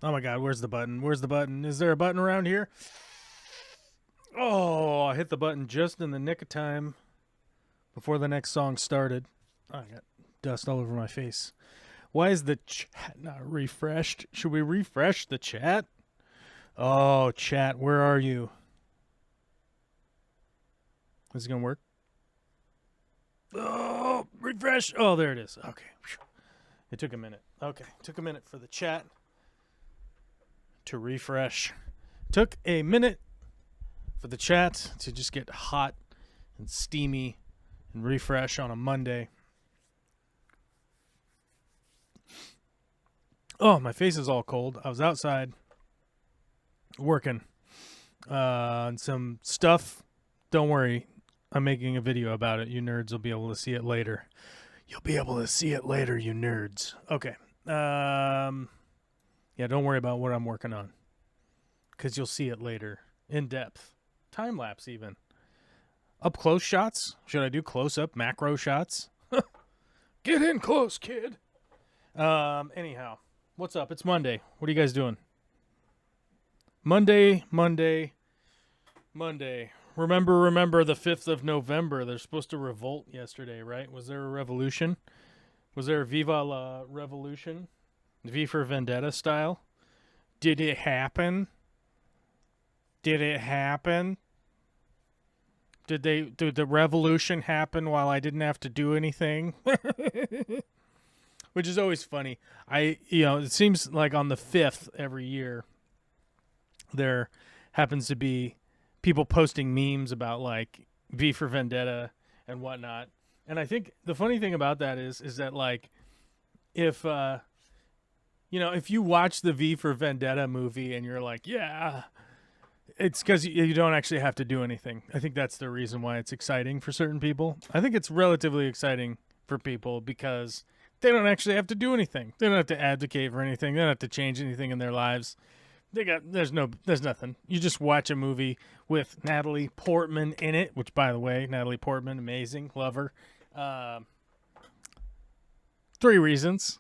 Oh my God, where's the button? Where's the button? Is there a button around here? Oh, I hit the button just in the nick of time before the next song started. Oh, I got dust all over my face. Why is the chat not refreshed? Should we refresh the chat? Oh, chat, where are you? Is it going to work? Oh, refresh. Oh, there it is. Okay. It took a minute. Okay. Took a minute for the chat to refresh. Took a minute for the chat to just get hot and steamy and refresh on a Monday. Oh, my face is all cold. I was outside working on some stuff. Don't worry. I'm making a video about it. You nerds will be able to see it later. You'll be able to see it later, you nerds. Okay. Yeah, don't worry about what I'm working on, because you'll see it later in depth. Time lapse, even. Up close shots? Should I do close up macro shots? Get in close, kid. Anyhow, what's up? It's Monday. What are you guys doing? Monday. Remember the 5th of November. They're supposed to revolt yesterday, right? Was there a revolution? Was there a Viva la Revolution? V for Vendetta style? Did it happen? Did the revolution happen while I didn't have to do anything? Which is always funny. It seems like on the 5th every year there happens to be people posting memes about like V for Vendetta and whatnot. And I think the funny thing about that is that like if if you watch the V for Vendetta movie and you're like, yeah, it's because you don't actually have to do anything. I think that's the reason why it's exciting for certain people. I think it's relatively exciting for people because they don't actually have to do anything. They don't have to advocate for anything. They don't have to change anything in their lives. There's nothing. You just watch a movie with Natalie Portman in it, which, by the way, Natalie Portman, amazing, love her. 3 reasons.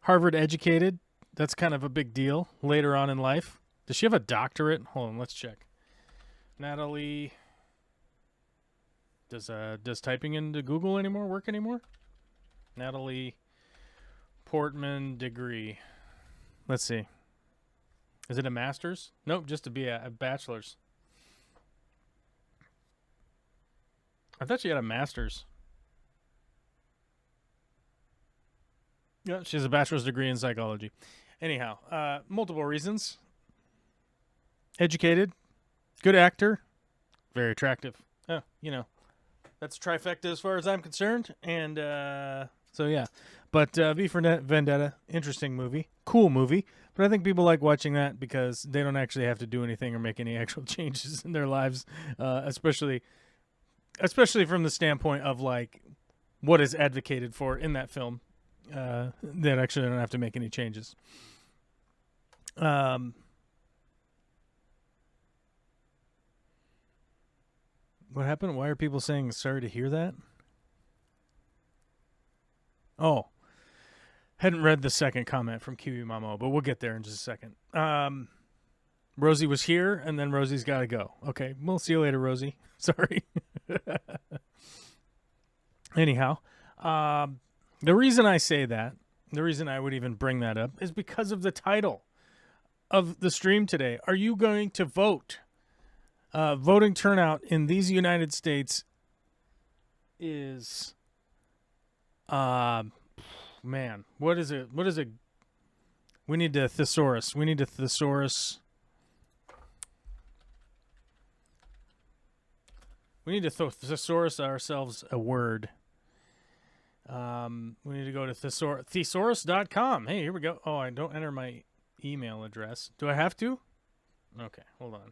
Harvard educated. That's kind of a big deal later on in life. Does she have a doctorate? Hold on, let's check. Natalie, does typing into Google work anymore? Natalie Portman degree. Let's see. Is it a master's? Nope, just to be a bachelor's. I thought she had a master's. Yeah, she has a bachelor's degree in psychology. Anyhow, multiple reasons. Educated, good actor, very attractive. Oh, that's a trifecta as far as I'm concerned. And so, yeah. But V for Vendetta, interesting movie, cool movie. But I think people like watching that because they don't actually have to do anything or make any actual changes in their lives, especially from the standpoint of like what is advocated for in that film. That actually don't have to make any changes. What happened? Why are people saying sorry to hear that? Oh, hadn't read the second comment from Kiwi Mamo, but we'll get there in just a second. Rosie was here, and then Rosie's got to go. Okay, we'll see you later, Rosie. Sorry. Anyhow, the reason I say that, the reason I would even bring that up, is because of the title of the stream today. Are you going to vote? Voting turnout in these United States is, man, what is it? We need a thesaurus. We need a thesaurus. We need to thesaurus ourselves a word. We need to go to thesaurus.com. Hey, here we go. Oh, I don't enter my email address. Do I have to? Okay, hold on.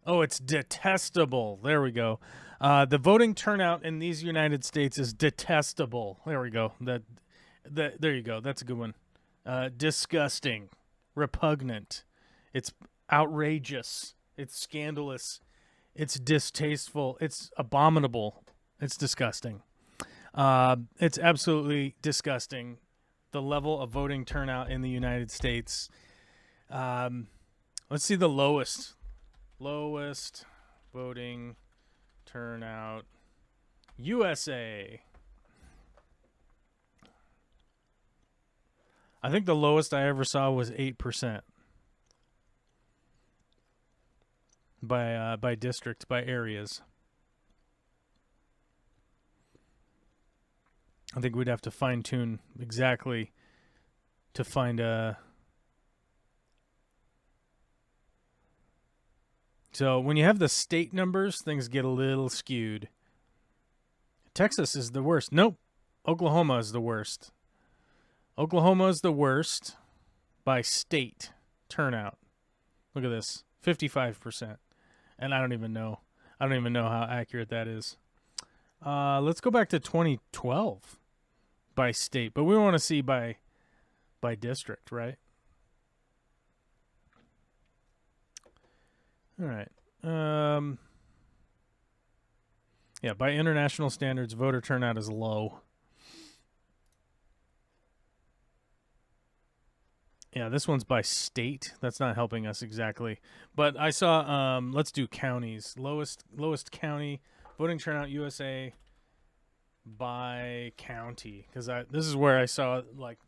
Oh, it's detestable. There we go. The voting turnout in these United States is detestable. There we go. There you go. That's a good one. Disgusting, repugnant. It's outrageous. It's scandalous. It's distasteful. It's abominable. It's disgusting. It's absolutely disgusting. The level of voting turnout in the United States. Let's see the lowest voting turnout. USA. I think the lowest I ever saw was 8% by district, by areas. I think we'd have to fine tune exactly to find a. So when you have the state numbers, things get a little skewed. Texas is the worst. Nope. Oklahoma is the worst. Oklahoma is the worst by state turnout. Look at this. 55%. And I don't even know how accurate that is. Let's go back to 2012 by state, but we want to see by district, right? All right. Yeah, by international standards, voter turnout is low. Yeah, this one's by state. That's not helping us exactly. But I saw let's do counties. Lowest county voting turnout USA by county, cuz this is where I saw like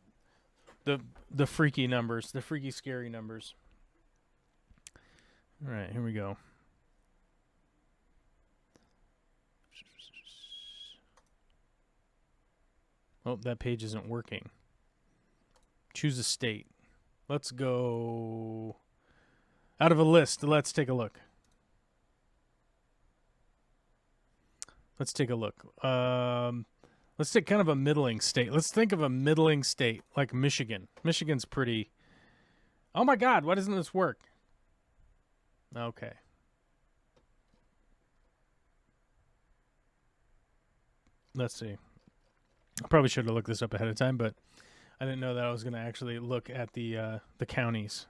the freaky numbers, the freaky scary numbers. All right, here we go. Oh, that page isn't working. Choose a state. Let's go out of a list. Let's take a look. Let's take kind of a middling state. Let's think of a middling state like Michigan. Michigan's pretty. Oh my God, why doesn't this work? Okay. Let's see. I probably should have looked this up ahead of time, but I didn't know that I was going to actually look at the counties.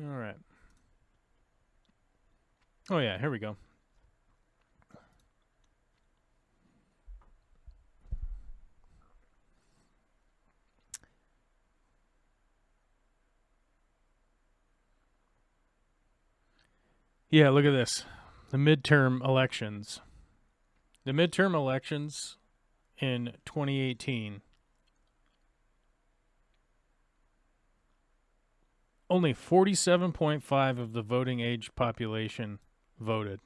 All right. Oh, yeah, here we go. Yeah, look at this. The midterm elections. The midterm elections in 2018. Only 47.5% of the voting age population voted.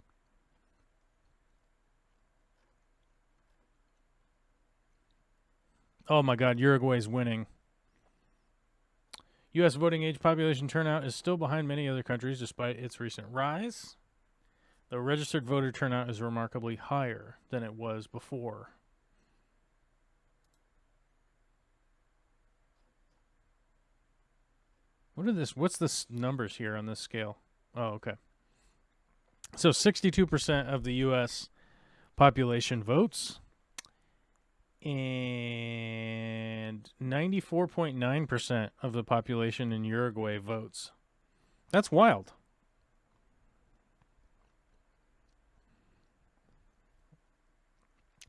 Oh my God, Uruguay's winning. U.S. voting age population turnout is still behind many other countries despite its recent rise. The registered voter turnout is remarkably higher than it was before. What's this numbers here on this scale? Oh, okay. So 62% of the U.S. population votes, and 94.9% of the population in Uruguay votes. That's wild.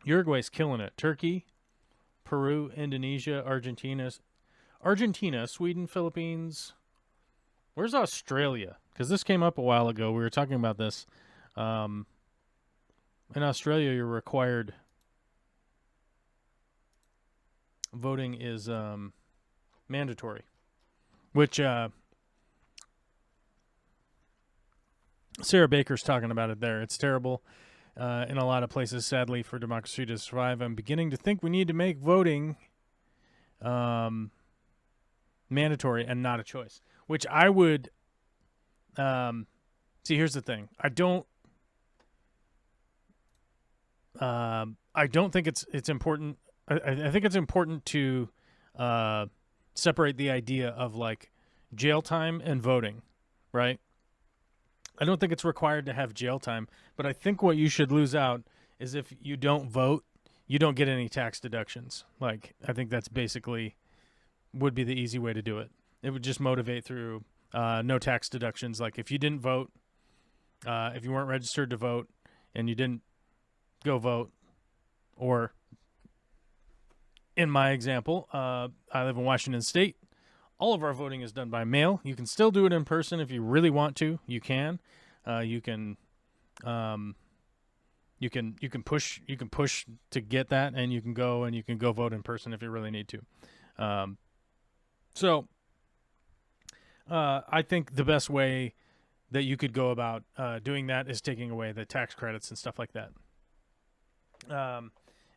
Uruguay's killing it. Turkey, Peru, Indonesia, Argentina, Sweden, Philippines. Where's Australia? Because this came up a while ago. We were talking about this. In Australia, you're required. Voting is mandatory, which Sarah Baker's talking about it there. It's terrible in a lot of places, sadly, for democracy to survive. I'm beginning to think we need to make voting mandatory and not a choice, which I would See, here's the thing. I don't think it's important. I think it's important to separate the idea of like jail time and voting, right? I don't think it's required to have jail time, but I think what you should lose out is if you don't vote, you don't get any tax deductions. Like, I think that's basically would be the easy way to do it. It would just motivate through no tax deductions. Like, if you didn't vote, if you weren't registered to vote and you didn't go vote, or in my example, I live in Washington State. All of our voting is done by mail. You can still do it in person if you really want to. You can. You can push to get that, and you can go vote in person if you really need to. So I think the best way that you could go about doing that is taking away the tax credits and stuff like that.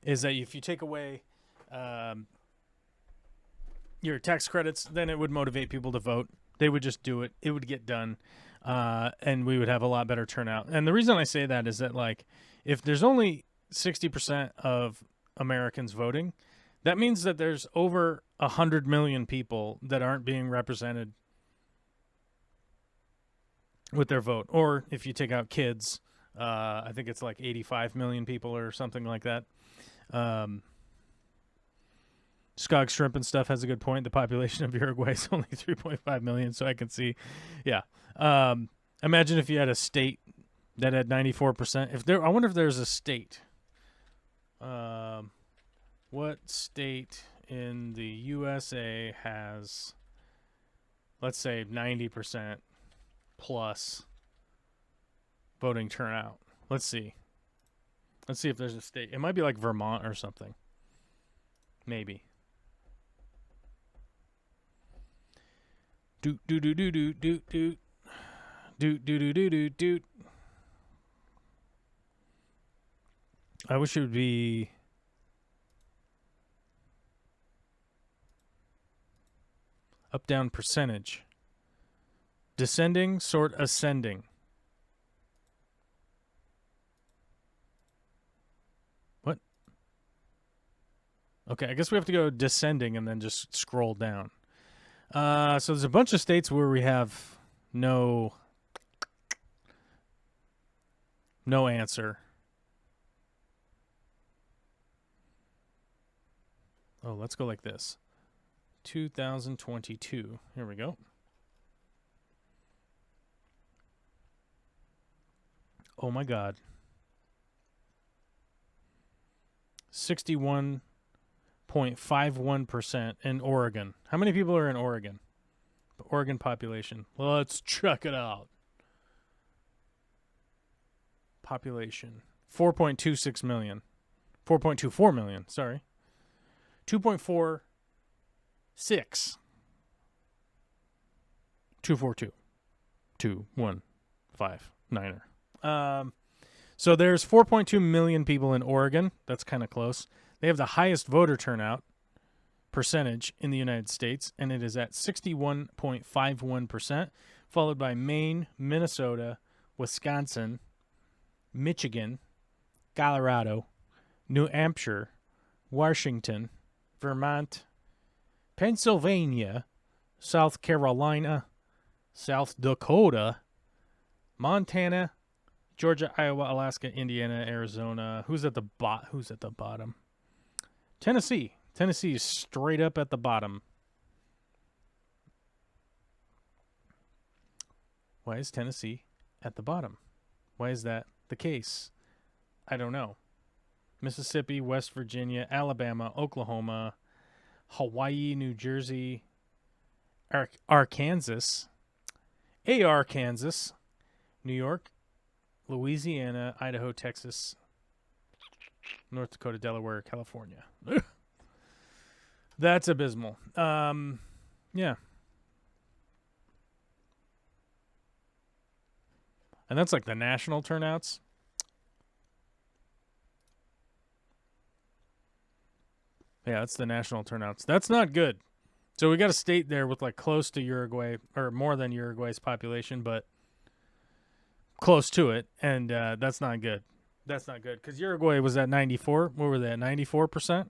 Is that if you take away your tax credits, then it would motivate people to vote. They would just do it. It would get done, and we would have a lot better turnout. And the reason I say that is that, like, if there's only 60% of Americans voting, that means that there's over 100 million people that aren't being represented with their vote. Or if you take out kids, I think it's like 85 million people or something like that. Skog Shrimp and stuff has a good point. The population of Uruguay is only 3.5 million, so I can see. Yeah. Imagine if you had a state that had 94%. I wonder if there's a state. What state in the USA has, let's say, 90% plus voting turnout? Let's see. Let's see if there's a state. It might be like Vermont or something. Maybe. Doot doot doot doot doot doot doot doot doot doot doot doot. I wish it would be up down percentage. Descending, sort ascending. What? Okay, I guess we have to go descending and then just scroll down. So there's a bunch of states where we have no answer. Oh, let's go like this. 2022. Here we go. Oh my God. 61.51% in Oregon. How many people are in Oregon? The Oregon population. Let's check it out. Population. 4.26 million. 4.24 million, sorry. 2.46. 242. 2159er. So there's 4.2 million people in Oregon. That's kind of close. They have the highest voter turnout percentage in the United States, and it is at 61.51%, followed by Maine, Minnesota, Wisconsin, Michigan, Colorado, New Hampshire, Washington, Vermont, Pennsylvania, South Carolina, South Dakota, Montana, Georgia, Iowa, Alaska, Indiana, Arizona. Who's at the bottom? Tennessee. Tennessee is straight up at the bottom. Why is Tennessee at the bottom? Why is that the case? I don't know. Mississippi, West Virginia, Alabama, Oklahoma, Hawaii, New Jersey, Arkansas, Kansas, New York, Louisiana, Idaho, Texas, North Dakota, Delaware, California. That's abysmal. Yeah. And that's like the national turnouts. Yeah, that's the national turnouts. That's not good. So we got a state there with like close to Uruguay or more than Uruguay's population, but close to it, and that's not good. That's not good because Uruguay was at 94. What were they at? 94%.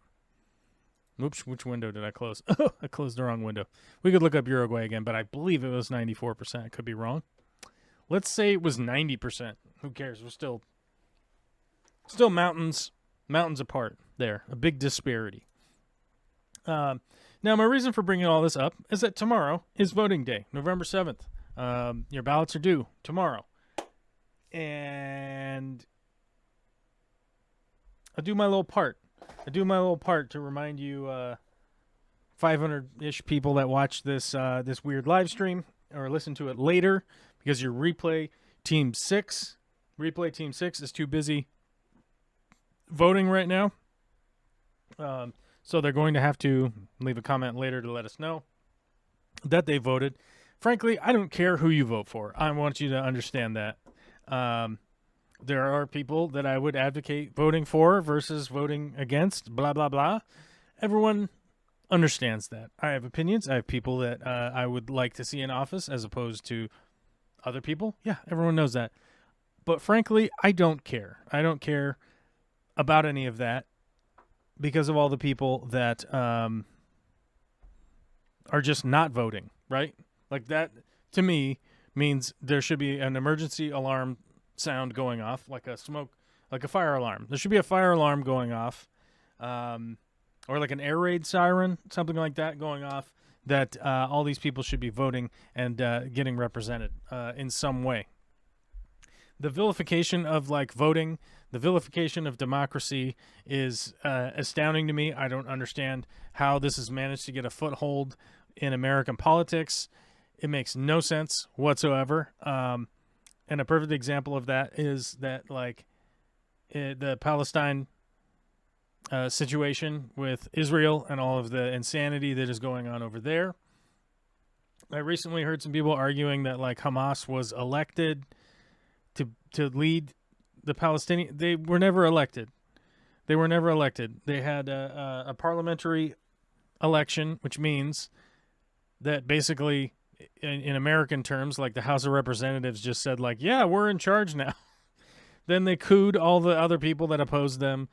Oops, which window did I close? I closed the wrong window. We could look up Uruguay again, but I believe it was 94%. I could be wrong. Let's say it was 90%. Who cares? We're still mountains apart there. A big disparity. Now, my reason for bringing all this up is that tomorrow is voting day, November 7th. Your ballots are due tomorrow. And I do my little part. To remind you 500-ish people that watch this weird live stream or listen to it later, because your replay team 6 is too busy voting right now. So they're going to have to leave a comment later to let us know that they voted. Frankly, I don't care who you vote for. I want you to understand that. There are people that I would advocate voting for versus voting against, blah, blah, blah. Everyone understands that. I have opinions. I have people that I would like to see in office as opposed to other people. Yeah, everyone knows that. But frankly, I don't care. I don't care about any of that because of all the people that are just not voting, right? Like that, to me, means there should be an emergency alarm sound going off, like a fire alarm. There should be a fire alarm going off, or like an air raid siren, something like that going off, that all these people should be voting and getting represented in some way. The vilification of like voting, the vilification of democracy is astounding to me. I don't understand how this has managed to get a foothold in American politics. It makes no sense whatsoever. And a perfect example of that is that, like, the Palestine situation with Israel and all of the insanity that is going on over there. I recently heard some people arguing that, like, Hamas was elected to lead the Palestinian. They were never elected. They had a parliamentary election, which means that basically, in American terms, like the House of Representatives just said, like, yeah, we're in charge now. Then they cooed all the other people that opposed them,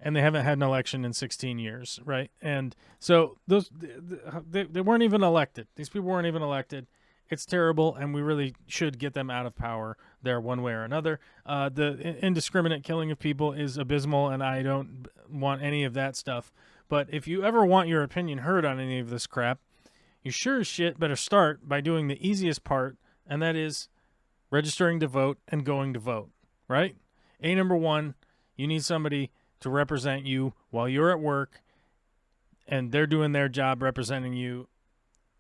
and they haven't had an election in 16 years, right? And so they weren't even elected. These people weren't even elected. It's terrible, and we really should get them out of power there one way or another. The indiscriminate killing of people is abysmal, and I don't want any of that stuff. But if you ever want your opinion heard on any of this crap, you sure as shit better start by doing the easiest part, and that is registering to vote and going to vote, right? Number 1, you need somebody to represent you while you're at work, and they're doing their job representing you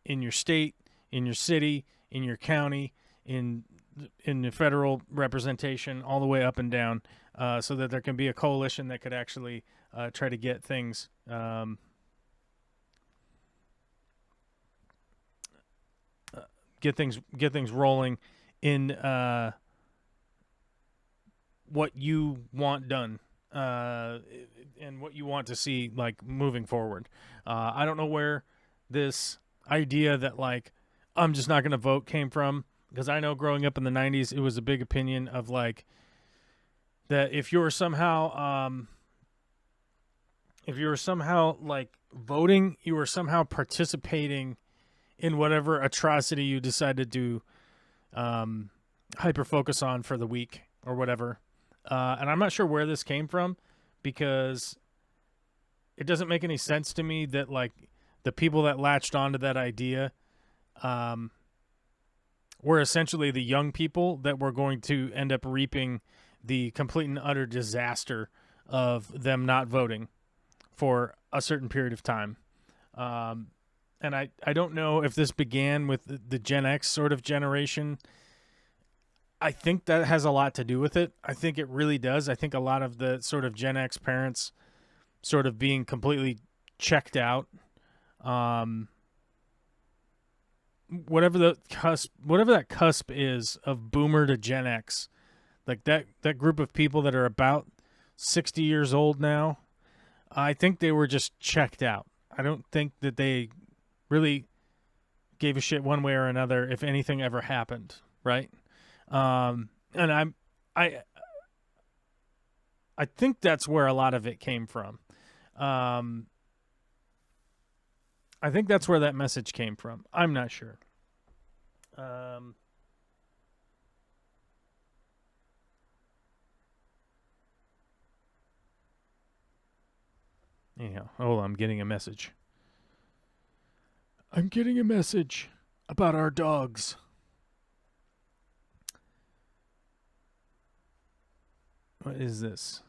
in your state, in your city, in your county, in the federal representation, all the way up and down, so that there can be a coalition that could actually try to get things get things rolling in what you want done and what you want to see, like, moving forward. I don't know where this idea that, like, I'm just not going to vote came from, because I know growing up in the 90s, it was a big opinion of, like, that if you were somehow like voting, you were somehow participating in whatever atrocity you decided to hyper focus on for the week or whatever. And I'm not sure where this came from, because it doesn't make any sense to me that, like, the people that latched onto that idea were essentially the young people that were going to end up reaping the complete and utter disaster of them not voting for a certain period of time. And I don't know if this began with the Gen X sort of generation. I think that has a lot to do with it. I think it really does. I think a lot of the sort of Gen X parents sort of being completely checked out. Whatever that cusp is of boomer to Gen X, like that group of people that are about 60 years old now, I think they were just checked out. I don't think that they really gave a shit one way or another if anything ever happened, right? And I I think that's where a lot of it came from. Um, I think that's where that message came from. I'm not sure. Um, Anyhow, hold on, I'm getting a message. I'm getting a message about our dogs. What is this?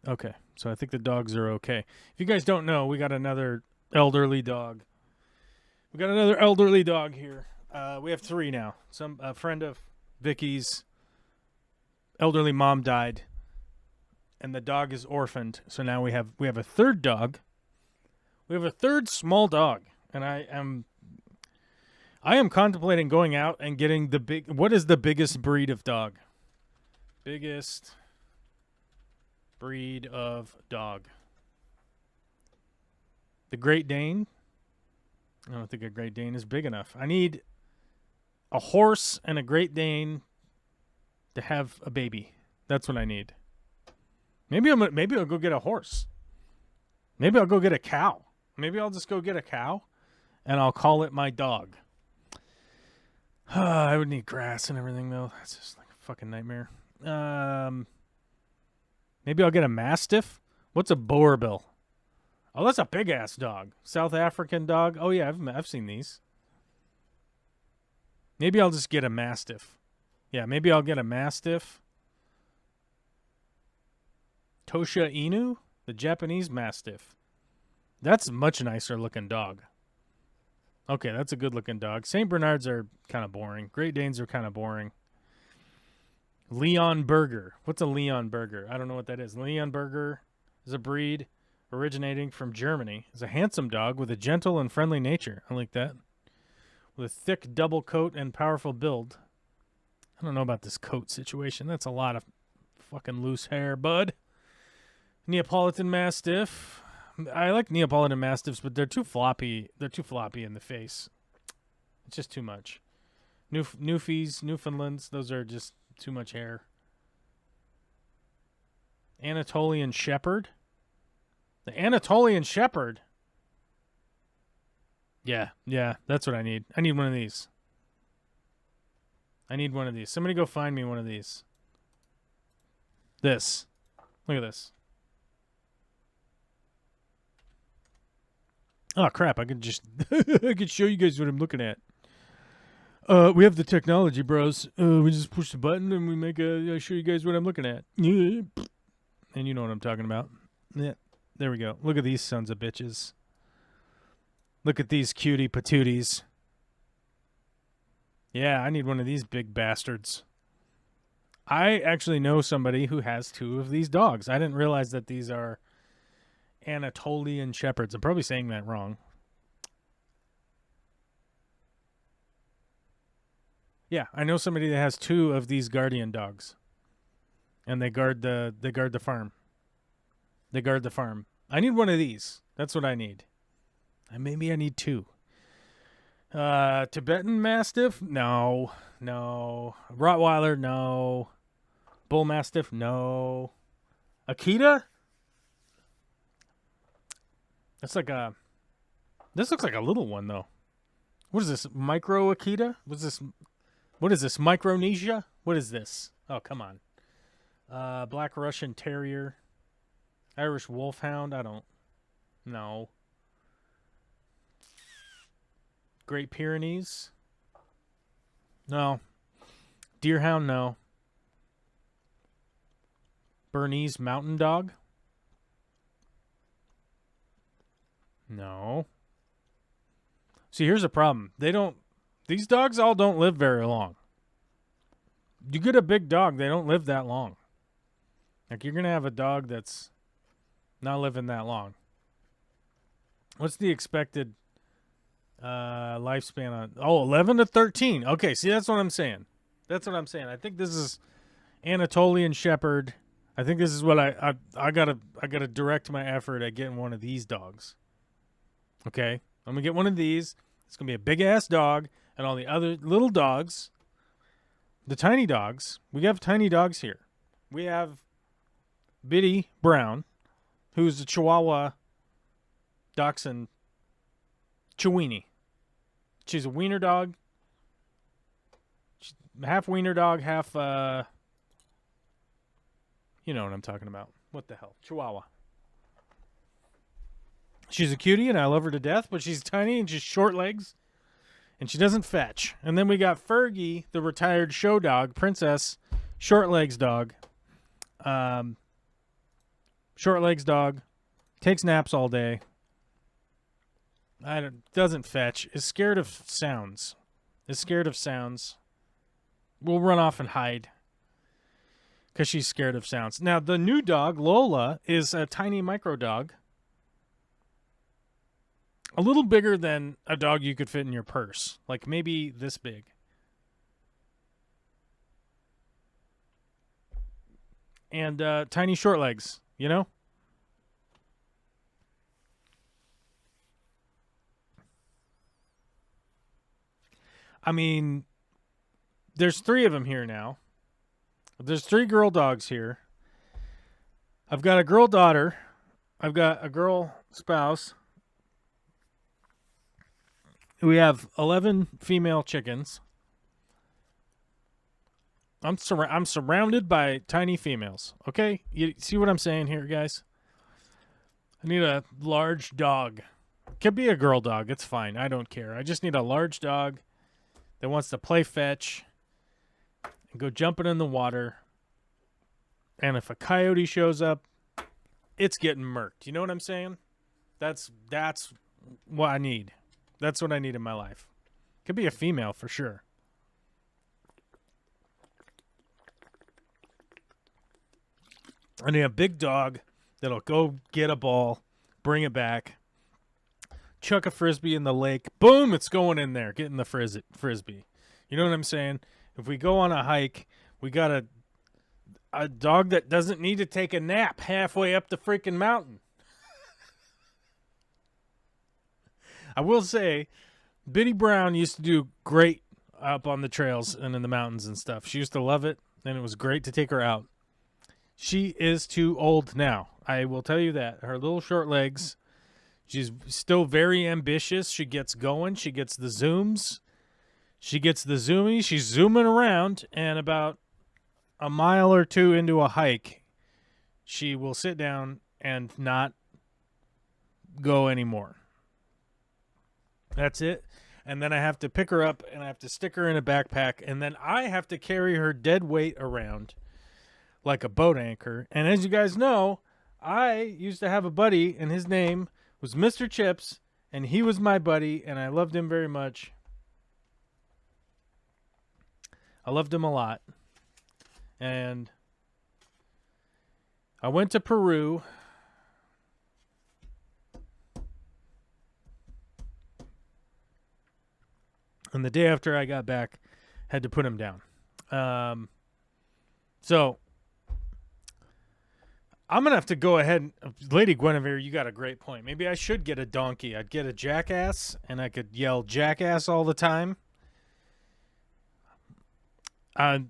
Okay, so I think the dogs are okay. If you guys don't know, we got another elderly dog. We got another elderly dog here. We have 3 now. A friend of Vicky's elderly mom died, and the dog is orphaned. So now we have a third dog. We have a third small dog, and I am contemplating going out and getting the big. What is the biggest breed of dog? Biggest breed of dog. The Great Dane. I don't think a Great Dane is big enough. I need a horse and a Great Dane to have a baby. That's what I need. Maybe I'll go get a horse. Maybe I'll go get a cow. Maybe I'll just go get a cow, and I'll call it my dog. I would need grass and everything though. That's just like a fucking nightmare. Maybe I'll get a Mastiff. What's a Boerbill? Oh, that's a big ass dog. South African dog. Oh yeah, I've seen these. Maybe I'll just get a Mastiff. Yeah, maybe I'll get a Mastiff. Tosha Inu, the Japanese Mastiff. That's a much nicer looking dog. Okay, that's a good looking dog. St. Bernards are kind of boring. Great Danes are kind of boring. Leon Burger. What's a Leon Burger? I don't know what that is. Leon Burger is a breed originating from Germany. It's a handsome dog with a gentle and friendly nature. I like that. With a thick double coat and powerful build. I don't know about this coat situation. That's a lot of fucking loose hair, bud. Neapolitan Mastiff. I like Neapolitan Mastiffs, but they're too floppy. They're too floppy in the face. It's just too much. Newfies, Newfoundlands, those are just too much hair. Anatolian Shepherd. The Anatolian Shepherd. Yeah, that's what I need. I need one of these. Somebody go find me one of these. This. Look at this. Oh crap! I could I could show you guys what I'm looking at. We have the technology, bros. We just push the button and we make I show you guys what I'm looking at. And you know what I'm talking about. Yeah, there we go. Look at these sons of bitches. Look at these cutie patooties. Yeah, I need one of these big bastards. I actually know somebody who has 2 of these dogs. I didn't realize that these are Anatolian Shepherds. I'm probably saying that wrong. Yeah, I know somebody that has 2 of these guardian dogs, and they guard the farm. They guard the farm. I need one of these. That's what I need. Maybe I need 2. Tibetan Mastiff? No. Rottweiler? No. Bull Mastiff? No. Akita? This looks like a little one though. What is this? Micro Akita? What is this? Micronesia? What is this? Oh, come on. Black Russian Terrier. Irish Wolfhound? I don't know. Great Pyrenees? No. Deerhound? No. Bernese Mountain Dog? No. See, here's a problem. These dogs all don't live very long. You get a big dog, they don't live that long. Like, you're going to have a dog that's Not living that long. What's the expected lifespan on? Oh, 11 to 13. Okay, see, that's what I'm saying. I think this is Anatolian Shepherd. I think this is what I gotta direct my effort at getting one of these dogs. Okay, I'm gonna get one of these. It's gonna be a big ass dog, and all the other little dogs, the tiny dogs. We have tiny dogs here. We have Biddy Brown, who's a Chihuahua Dachshund Chiweenie. She's a wiener dog. She's half wiener dog, half you know what I'm talking about. What the hell? Chihuahua. She's a cutie, and I love her to death, but she's tiny and she's short legs, and she doesn't fetch. And then we got Fergie, the retired show dog, Princess, short legs dog. Short legs dog, takes naps all day. Doesn't fetch. Is scared of sounds. Will run off and hide because she's scared of sounds. Now, the new dog, Lola, is a tiny micro dog. A little bigger than a dog you could fit in your purse. Like maybe this big. And tiny short legs, you know? I mean, there's 3 of them here now. There's 3 girl dogs here. I've got a girl daughter. I've got a girl spouse. We have 11 female chickens. I'm surrounded by tiny females. Okay? You see what I'm saying here, guys? I need a large dog. Could be a girl dog. It's fine. I don't care. I just need a large dog that wants to play fetch and go jumping in the water. And if a coyote shows up, it's getting murked. You know what I'm saying? That's what I need. That's what I need in my life. Could be a female for sure. I need a big dog that'll go get a ball, bring it back, chuck a frisbee in the lake. Boom, it's going in there, getting the frisbee. You know what I'm saying? If we go on a hike, we got a dog that doesn't need to take a nap halfway up the freaking mountain. I will say, Biddy Brown used to do great up on the trails and in the mountains and stuff. She used to love it, and it was great to take her out. She is too old now. I will tell you that. Her little short legs, she's still very ambitious. She gets going. She gets the zooms. She gets the zoomies. She's zooming around, and about a mile or 2 into a hike, she will sit down and not go anymore. That's it. And then I have to pick her up, and I have to stick her in a backpack, and then I have to carry her dead weight around like a boat anchor. And as you guys know, I used to have a buddy, and his name was Mr. Chips, and he was my buddy, and I loved him very much. I loved him a lot. And I went to Peru. And the day after I got back, had to put him down. So I'm going to have to go ahead. Lady Guinevere, you got a great point. Maybe I should get a donkey. I'd get a jackass, and I could yell jackass all the time. I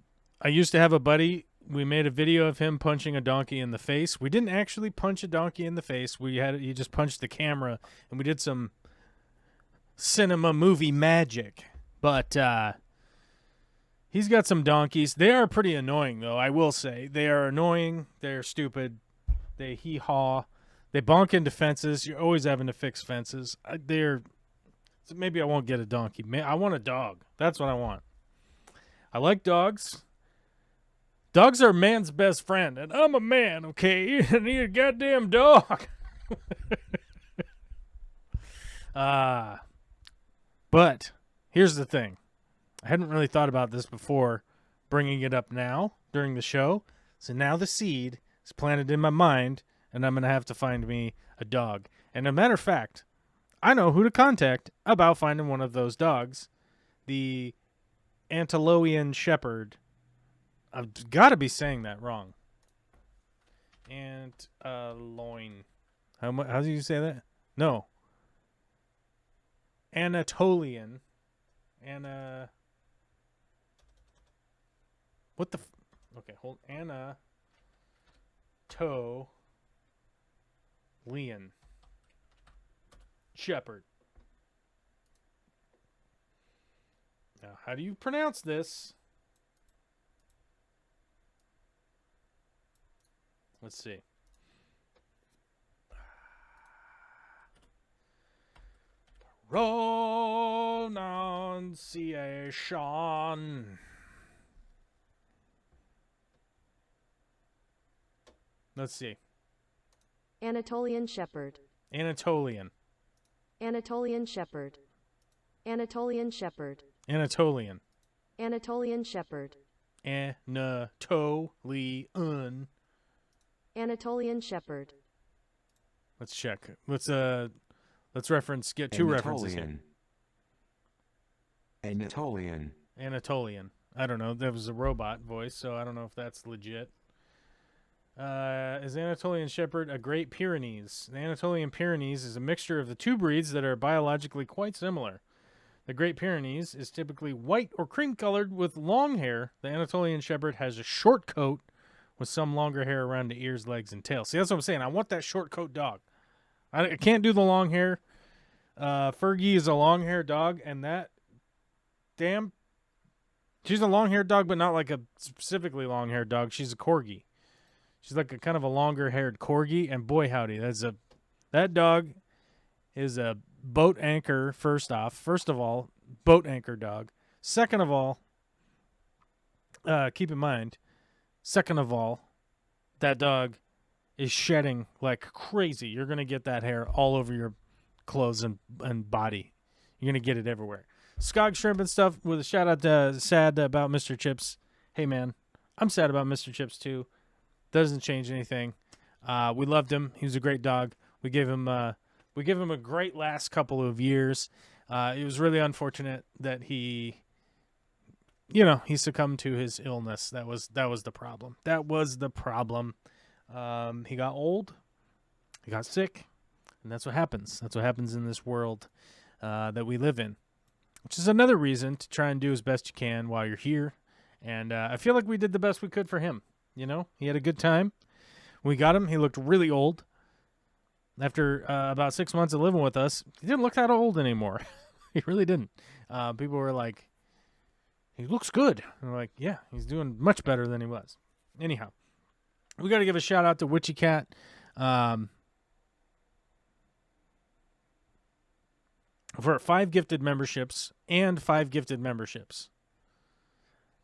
used to have a buddy. We made a video of him punching a donkey in the face. We didn't actually punch a donkey in the face. He just punched the camera, and we did some cinema movie magic. But he's got some donkeys. They are pretty annoying, though, I will say. They are annoying. They're stupid. They hee-haw. They bonk into fences. You're always having to fix fences. So maybe I won't get a donkey. I want a dog. That's what I want. I like dogs. Dogs are man's best friend, and I'm a man, okay? I need a goddamn dog. But here's the thing. I hadn't really thought about this before bringing it up now during the show. So now the seed is planted in my mind, and I'm going to have to find me a dog. And a matter of fact, I know who to contact about finding one of those dogs. The Antiloian Shepherd. I've got to be saying that wrong. Loin. How do you say that? No. Anatolian. What the? Okay, hold. Anatolian Shepherd. Now, how do you pronounce this? Let's see. Pronunciation. Let's see. Anatolian Shepherd. Anatolian. Anatolian Shepherd. Anatolian Shepherd. Anatolian. Anatolian Shepherd. Anatolian. Anatolian Shepherd. Let's check. Let's reference. Get two references here. Anatolian. Anatolian. I don't know. That was a robot voice, so I don't know if that's legit. Is Anatolian Shepherd a Great Pyrenees? The Anatolian Pyrenees is a mixture of the two breeds that are biologically quite similar. The Great Pyrenees is typically white or cream-colored with long hair. The Anatolian Shepherd has a short coat with some longer hair around the ears, legs, and tail. See, that's what I'm saying. I want that short coat dog. I can't do the long hair. Fergie is a long-haired dog, and that she's a long-haired dog, but not like a specifically long-haired dog. She's a corgi. She's like a kind of a longer-haired corgi, and boy howdy, that dog is a boat anchor. First of all, boat anchor dog. Second of all, keep in mind, that dog is shedding like crazy. You're gonna get that hair all over your clothes and body. You're gonna get it everywhere. Skog Shrimp and stuff with a shout out to sad about Mr. Chips. Hey man, I'm sad about Mr. Chips too. Doesn't change anything. We loved him. He was a great dog. We gave him a great last couple of years. It was really unfortunate that he succumbed to his illness. That was the problem. That was the problem. He got old. He got sick. And that's what happens. That's what happens in this world that we live in. Which is another reason to try and do as best you can while you're here. And I feel like we did the best we could for him. You know, he had a good time. When we got him, he looked really old. After about 6 months of living with us, he didn't look that old anymore. He really didn't. People were like, he looks good. And we're like, yeah, he's doing much better than he was. Anyhow, we got to give a shout out to Witchy Cat. For 5 gifted memberships and 5 gifted memberships.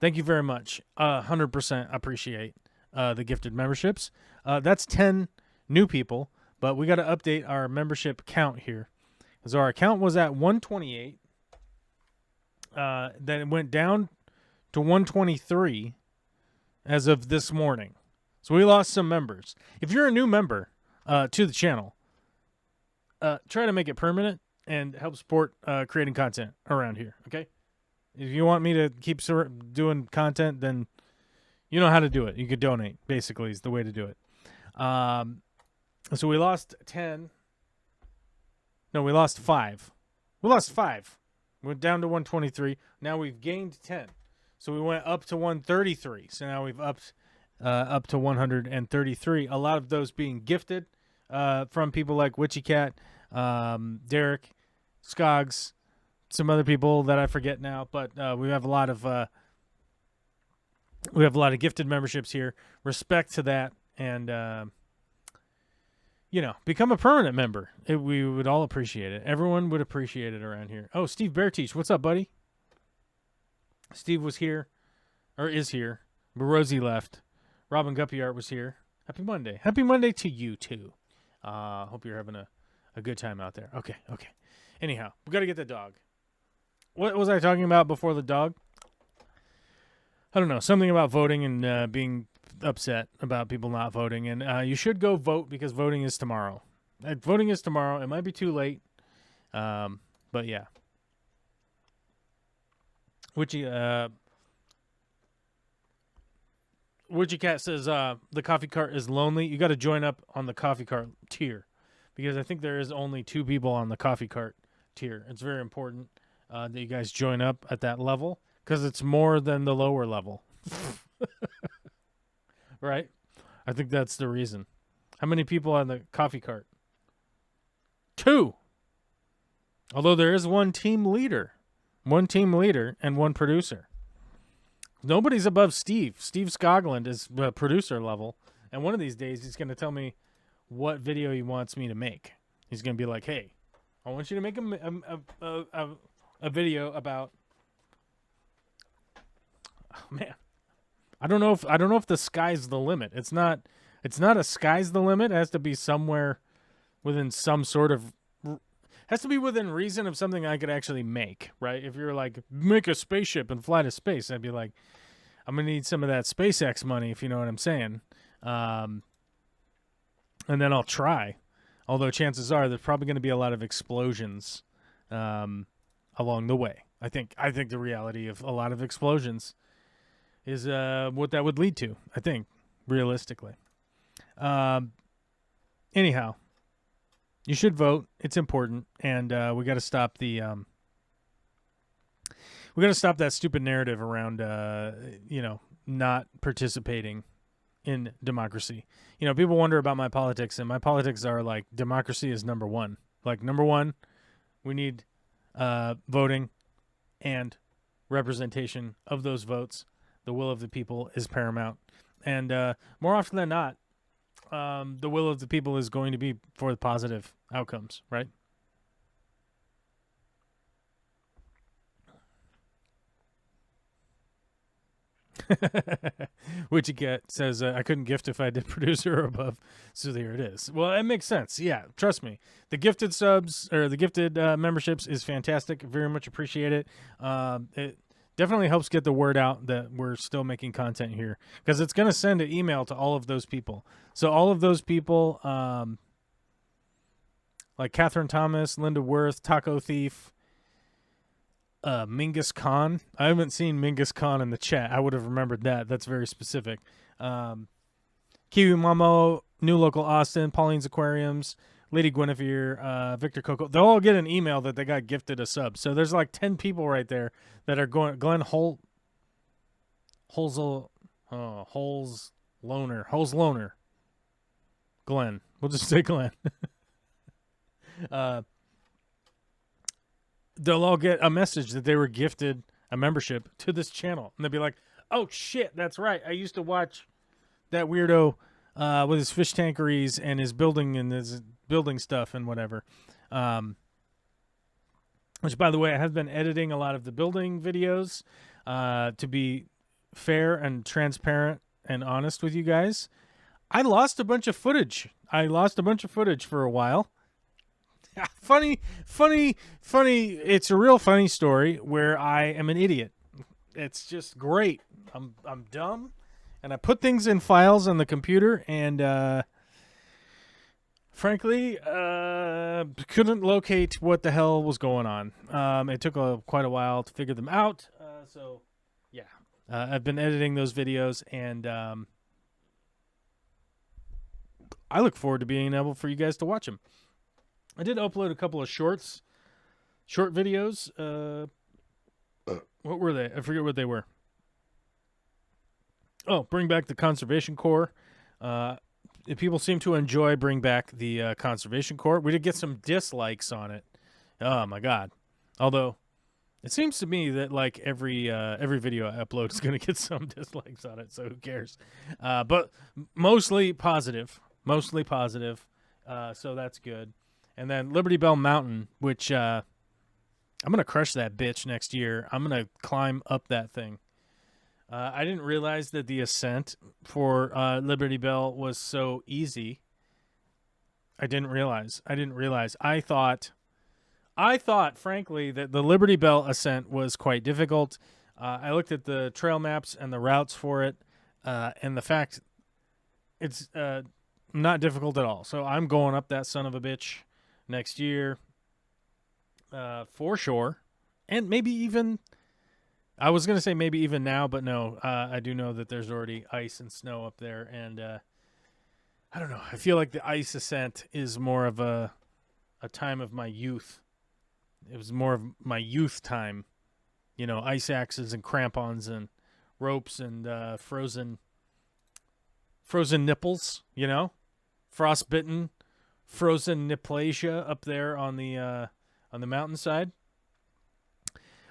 Thank you very much. 100% appreciate the gifted memberships. That's 10 new people, but we got to update our membership count here. So our account was at 128. Then it went down to 123 as of this morning. So we lost some members. If you're a new member to the channel, try to make it permanent and help support creating content around here, okay? If you want me to keep doing content, then you know how to do it. You could donate, basically, is the way to do it. So we lost 10. No, we lost 5. We lost 5. We went down to 123. Now we've gained 10. So we went up to 133. So now we've upped up to 133. A lot of those being gifted from people like Witchy Cat, Derek, Skogs, some other people that I forget now, but we have a lot of gifted memberships here. Respect to that, and become a permanent member. We would all appreciate it. Everyone would appreciate it around here. Oh, Steve Bearteach, what's up, buddy? Steve was here, or is here, but Rosie left. Robin Guppyart was here. Happy Monday. Happy Monday to you too. Hope you're having a good time out there. Okay. Anyhow, we got to get the dog. What was I talking about before the dog? I don't know. Something about voting and being upset about people not voting, and you should go vote because voting is tomorrow. Voting is tomorrow. It might be too late, but yeah. Witchy Cat says the coffee cart is lonely. You got to join up on the coffee cart tier because I think there is only 2 people on the coffee cart tier. It's very important that you guys join up at that level because it's more than the lower level. Right? I think that's the reason. How many people on the coffee cart? 2. Although there is one team leader and one producer. Nobody's above Steve. Steve Skoglund is producer level, and one of these days he's going to tell me what video he wants me to make. He's going to be like, "Hey, I want you to make a video about." Oh, man, I don't know if the sky's the limit. It's not a sky's the limit. It has to be somewhere within some sort of. Has to be within reason of something I could actually make, right? If you're like, make a spaceship and fly to space, I'd be like, I'm going to need some of that SpaceX money, if you know what I'm saying. And then I'll try. Although chances are there's probably going to be a lot of explosions along the way. I think the reality of a lot of explosions is what that would lead to, I think, realistically. Anyhow. You should vote. It's important, and we got to stop the we got to stop that stupid narrative around not participating in democracy. People wonder about my politics, and my politics are like democracy is number one. Like number one, we need voting and representation of those votes. The will of the people is paramount, and more often than not, the will of the people is going to be for the positive outcomes, right? Witchy Cat says, I couldn't gift if I did producer or above. So there it is. Well, it makes sense. Yeah, trust me. The gifted subs or the gifted memberships is fantastic. Very much appreciate it. It definitely helps get the word out that we're still making content here because it's going to send an email to all of those people. So all of those people, like Catherine Thomas, Linda Worth, Taco Thief, Mingus Khan. I haven't seen Mingus Khan in the chat. I would have remembered that. That's very specific. Kiwi Momo, New Local Austin, Pauline's Aquariums, Lady Guinevere, Victor Coco. They'll all get an email that they got gifted a sub. So there's like 10 people right there that are going. Glenn Holes Loner. Glenn. We'll just say Glenn. They'll all get a message that they were gifted a membership to this channel. And they'll be like, oh, shit, that's right. I used to watch that weirdo with his fish tankeries and his building stuff and whatever. Which, by the way, I have been editing a lot of the building videos to be fair and transparent and honest with you guys. I lost a bunch of footage. For a while. Funny. It's a real funny story where I am an idiot. It's just great. I'm dumb, and I put things in files on the computer, and frankly, couldn't locate what the hell was going on. It took quite a while to figure them out. So, yeah, I've been editing those videos, and I look forward to being able for you guys to watch them. I did upload a couple of short videos. What were they? I forget what they were. Oh, Bring Back the Conservation Corps. People seem to enjoy Bring Back the Conservation Corps. We did get some dislikes on it. Oh, my God. Although, it seems to me that like every video I upload is going to get some dislikes on it, so who cares? But mostly positive. So that's good. And then Liberty Bell Mountain, which I'm going to crush that bitch next year. I'm going to climb up that thing. I didn't realize that the ascent for Liberty Bell was so easy. I didn't realize. I thought, frankly, that the Liberty Bell ascent was quite difficult. I looked at the trail maps and the routes for it, and the fact It's not difficult at all. So I'm going up that son of a bitch next year for sure. And maybe even, I was going to say maybe even now, but no, I do know that there's already ice and snow up there. And I don't know. I feel like the ice ascent is more of a time of my youth. It was more of my youth time. You know, ice axes and crampons and ropes and frozen nipples, you know, frostbitten, frozen niplasia up there on the mountainside.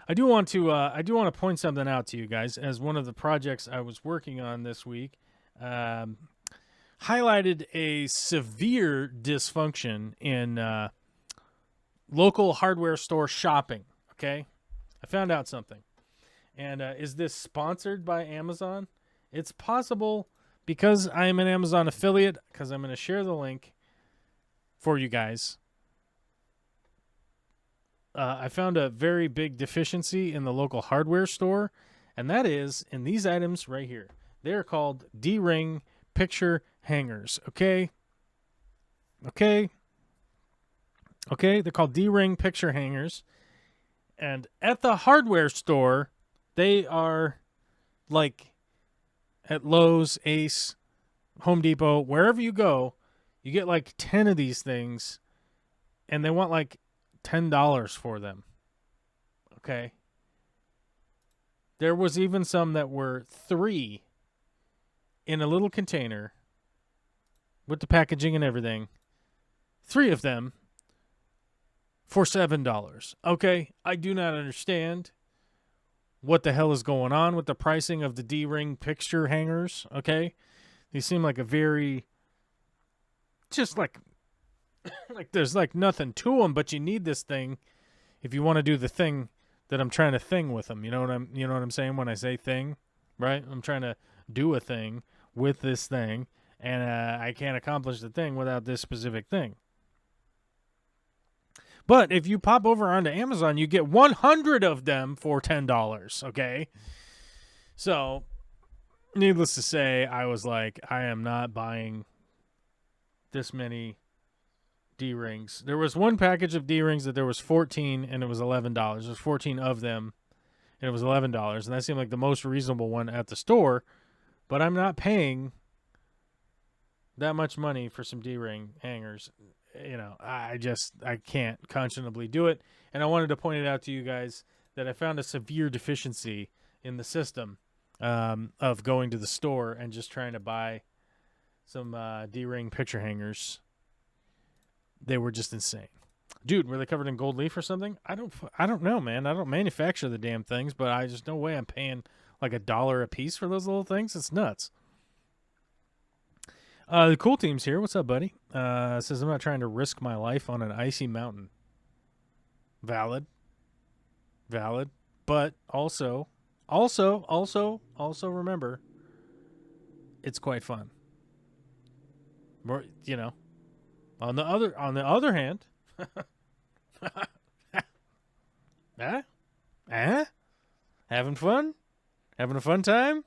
I do want to point something out to you guys as one of the projects I was working on this week highlighted a severe dysfunction in local hardware store shopping. Okay, I found out something, and is this sponsored by Amazon? It's possible. Because I am an Amazon affiliate, because I'm going to share the link for you guys, I found a very big deficiency in the local hardware store, and that is in these items right here. They're called D-ring picture hangers, okay? Okay? Okay, they're called D-ring picture hangers, and at the hardware store, they are like at Lowe's, Ace, Home Depot, wherever you go, you get like 10 of these things, and they want like $10 for them. Okay? There was even some that were 3 in a little container with the packaging and everything. 3 of them for $7. Okay? I do not understand what the hell is going on with the pricing of the D-ring picture hangers, okay? They seem like a very, just like there's like nothing to them, but you need this thing if you want to do the thing that I'm trying to thing with them. You know what I'm saying when I say thing, right? I'm trying to do a thing with this thing, and I can't accomplish the thing without this specific thing. But if you pop over onto Amazon, you get 100 of them for $10, okay? So, needless to say, I was like, I am not buying this many D-rings. There was one package of D-rings that there was 14, and it was $11. There was 14 of them, and it was $11, and that seemed like the most reasonable one at the store. But I'm not paying that much money for some D-ring hangers. You know, I can't conscionably do it. And I wanted to point it out to you guys that I found a severe deficiency in the system of going to the store and just trying to buy some D-ring picture hangers. They were just insane. Dude, were they covered in gold leaf or something? I don't know, man. I don't manufacture the damn things, but I just no way I'm paying like $1 a piece for those little things. It's nuts. The cool team's here. What's up, buddy? Says I'm not trying to risk my life on an icy mountain. Valid. But also remember, it's quite fun. More, you know. On the other hand, having fun, having a fun time,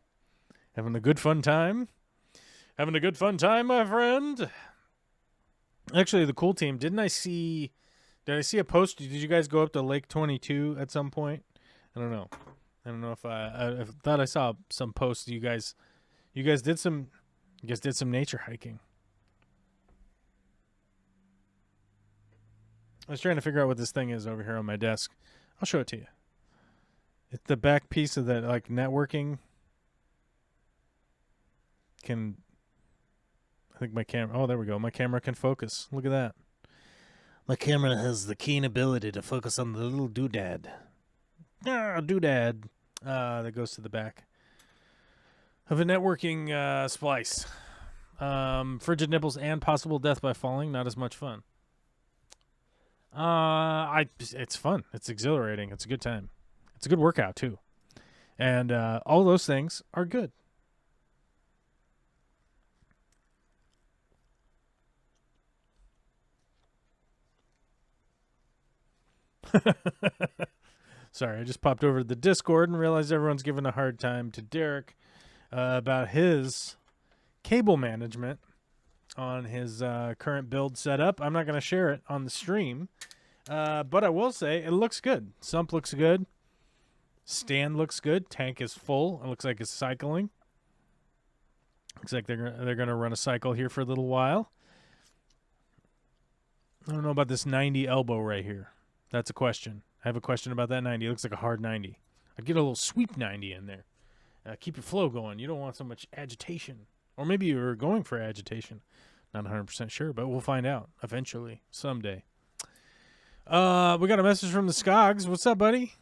having a good fun time. Having a good fun time, my friend. Actually, the cool team. Did I see a post? Did you guys go up to Lake 22 at some point? I don't know. I don't know if I thought I saw some posts. You guys did some nature hiking. I was trying to figure out what this thing is over here on my desk. I'll show it to you. It's the back piece of that like networking. I think my camera... Oh, there we go. My camera can focus. Look at that. My camera has the keen ability to focus on the little doodad. Doodad. That goes to the back of a networking splice. Frigid nipples and possible death by falling. Not as much fun. It's fun. It's exhilarating. It's a good time. It's a good workout, too. And all those things are good. Sorry, I just popped over to the Discord and realized everyone's giving a hard time to Derek about his cable management on his current build setup. I'm not going to share it on the stream, but I will say it looks good. Sump looks good. Stand looks good. Tank is full. It looks like it's cycling. Looks like they're gonna run a cycle here for a little while. I don't know about this 90 elbow right here. That's a question. I have a question about that 90. It looks like a hard 90. I'd get a little sweep 90 in there. Keep your flow going. You don't want so much agitation. Or maybe you're going for agitation. Not 100% sure, but we'll find out eventually, someday. We got a message from the Skogs. What's up, buddy?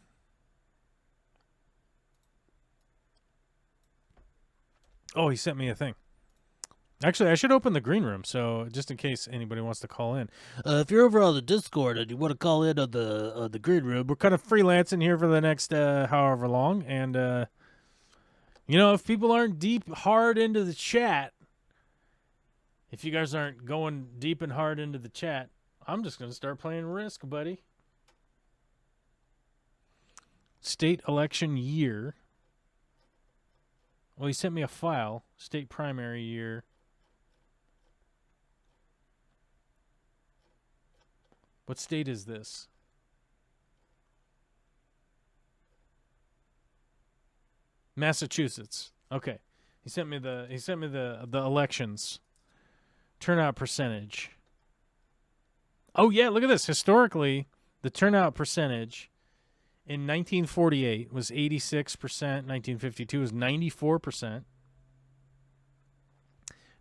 Oh, he sent me a thing. Actually, I should open the green room, so just in case anybody wants to call in. If you're over on the Discord and you want to call in on the green room, we're kind of freelancing here for the next however long. And, if people aren't deep hard into the chat, if you guys aren't going deep and hard into the chat, I'm just going to start playing Risk, buddy. State election year. Well, he sent me a file. State primary year. What state is this? Massachusetts. Okay. He sent me the elections. Turnout percentage. Oh yeah, look at this. Historically, the turnout percentage in 1948 was 86%, 1952 was 94%.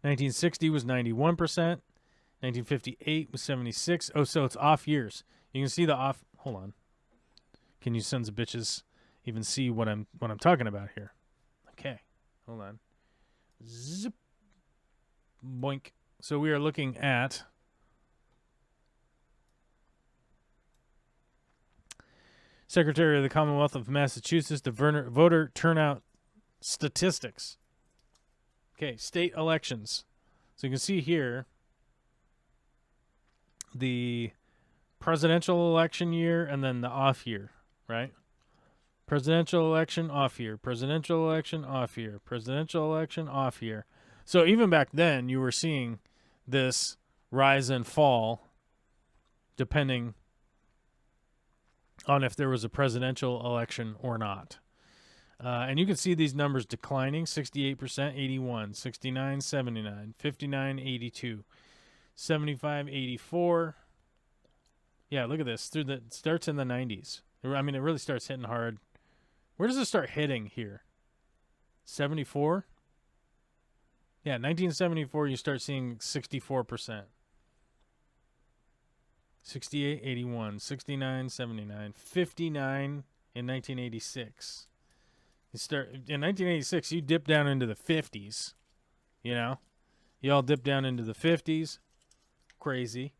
1960 was 91%. 1958 was 76. Oh, so it's off years. You can see the off. Hold on. Can you sons of bitches even see what I'm talking about here? Okay. Hold on. Zip. Boink. So we are looking at Secretary of the Commonwealth of Massachusetts, the voter turnout statistics. Okay, state elections. So you can see here the presidential election year and then the off year, right? Presidential election, off year. Presidential election, off year. Presidential election, off year. So even back then, you were seeing this rise and fall depending on if there was a presidential election or not. And you can see these numbers declining: 68%, 81, 69, 79, 59, 82, 75, 84. Yeah, look at this. It starts in the 90s. I mean, it really starts hitting hard. Where does it start hitting here? 74? Yeah, 1974, you start seeing 64%. 68, 81, 69, 79, 59 in 1986. You start in 1986, you dip down into the 50s. You know? You all dip down into the 50s. Crazy.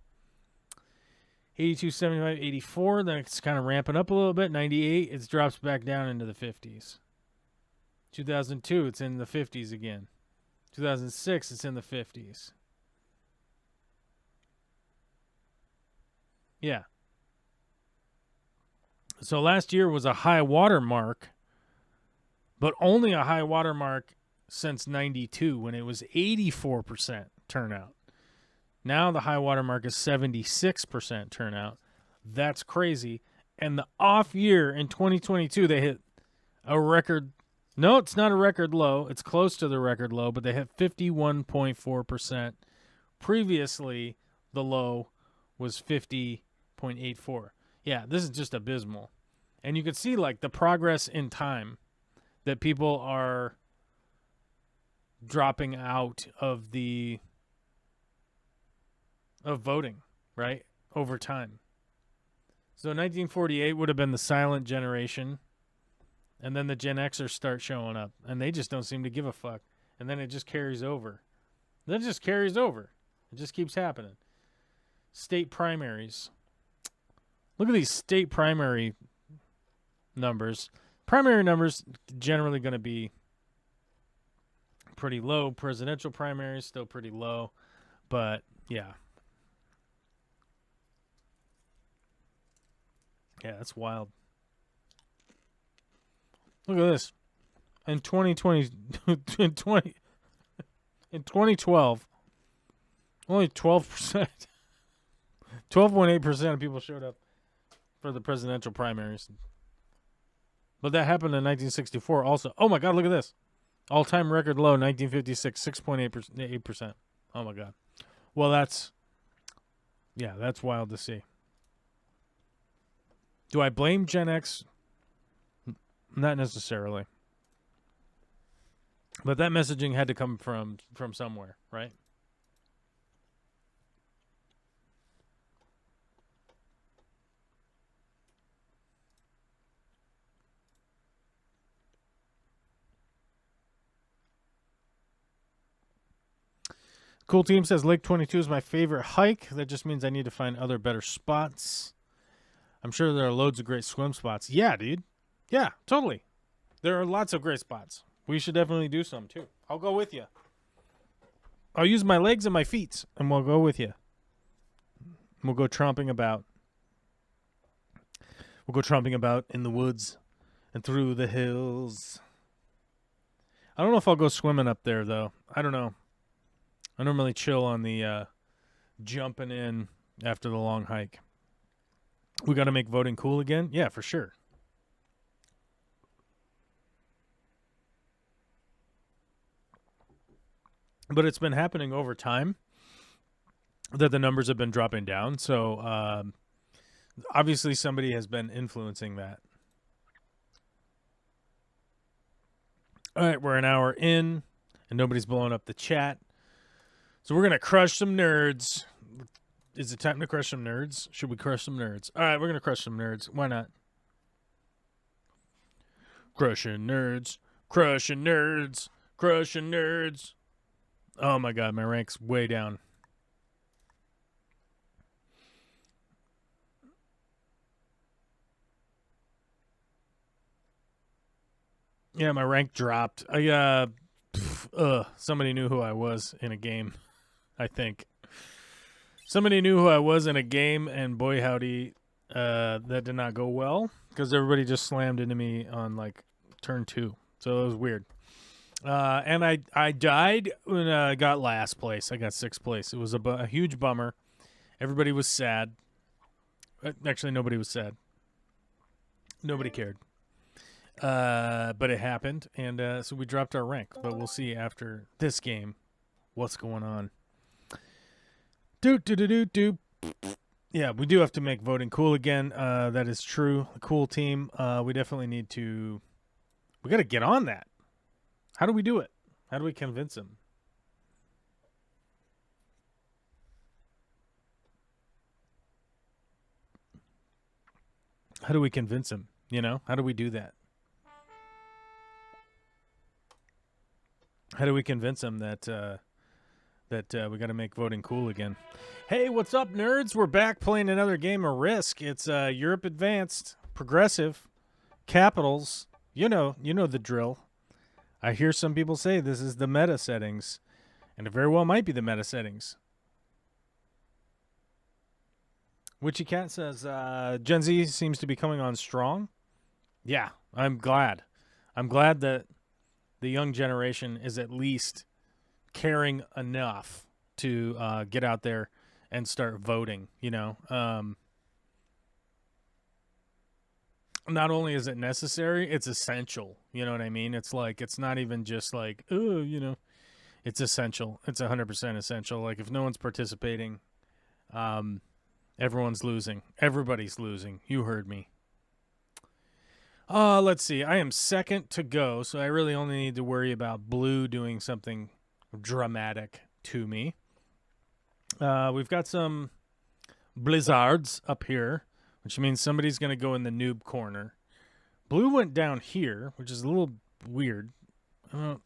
82, 75, 84, then it's kind of ramping up a little bit. 98, it drops back down into the 50s. 2002, it's in the 50s again. 2006, it's in the 50s. Yeah. So last year was a high water mark, but only a high water mark since 92 when it was 84% turnout. Now the high water mark is 76% turnout. That's crazy. And the off year in 2022, they hit a record. No, it's not a record low. It's close to the record low, but they hit 51.4%. Previously, the low was 50.84. Yeah, this is just abysmal. And you can see like the progress in time that people are dropping out of voting, right? Over time. So 1948 would have been the silent generation. And then the Gen Xers start showing up. And they just don't seem to give a fuck. And then it just carries over. Then it just carries over. It just keeps happening. State primaries. Look at these state primary numbers. Primary numbers generally going to be pretty low. Presidential primaries still pretty low. But, yeah. Yeah, that's wild. Look at this. In 2020, In 2012, only 12%, 12.8% of people showed up for the presidential primaries. But that happened in 1964 also. Oh, my God, look at this. All-time record low, 1956, 6.8%. Oh, my God. Well, that's wild to see. Do I blame Gen X? Not necessarily. But that messaging had to come from somewhere, right? Cool Team says Lake 22 is my favorite hike. That just means I need to find other better spots. I'm sure there are loads of great swim spots. Yeah, dude. Yeah, totally. There are lots of great spots. We should definitely do some, too. I'll go with you. I'll use my legs and my feet, and we'll go with you. We'll go tromping about. We'll go tromping about in the woods and through the hills. I don't know if I'll go swimming up there, though. I don't know. I normally chill on the jumping in after the long hike. We got to make voting cool again? Yeah, for sure. But it's been happening over time that the numbers have been dropping down. So obviously somebody has been influencing that. All right, we're an hour in, and nobody's blowing up the chat. So we're going to crush some nerds. Is it time to crush some nerds? Should we crush some nerds? All right, we're going to crush some nerds. Why not? Crushing nerds. Crushing nerds. Crushing nerds. Oh, my God. My rank's way down. Yeah, my rank dropped. Somebody knew who I was in a game, I think. Somebody knew who I was in a game, and boy, howdy, that did not go well because everybody just slammed into me on, like, turn 2. So it was weird. And I died when I got last place. I got 6th place. It was a huge bummer. Everybody was sad. Actually, nobody was sad. Nobody cared. But it happened, and so we dropped our rank. But we'll see after this game what's going on. Yeah, we do have to make voting cool again. That is true. The cool team. We definitely need to. We got to get on that. How do we do it? How do we convince them? How do we convince them? You know, how do we do that? How do we convince them that we got to make voting cool again? Hey, what's up, nerds? We're back playing another game of Risk. It's Europe Advanced, Progressive, Capitals. You know the drill. I hear some people say this is the meta settings, and it very well might be the meta settings. Witchy Cat says Gen Z seems to be coming on strong. Yeah, I'm glad. I'm glad that the young generation is at least caring enough to get out there and start voting, you know. Not only is it necessary, it's essential. You know what I mean? It's like, it's not even just like, oh, you know, it's essential. It's 100% essential. Like, if no one's participating, everyone's losing. Everybody's losing. You heard me. Let's see. I am second to go, so I really only need to worry about blue doing something dramatic to me. We've got some blizzards up here, which means somebody's going to go in the noob corner. Blue went down here, which is a little weird. I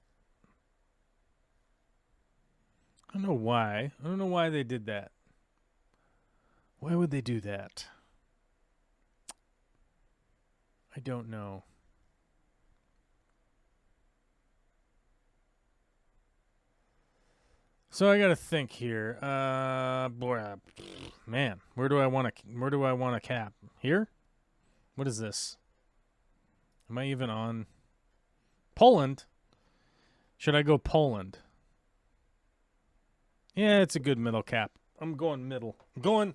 don't know why. I don't know why they did that. Why would they do that? I don't know. So I got to think here. Man, where do I want to cap? Here? What is this? Am I even on Poland? Should I go Poland? Yeah, it's a good middle cap. I'm going middle. We're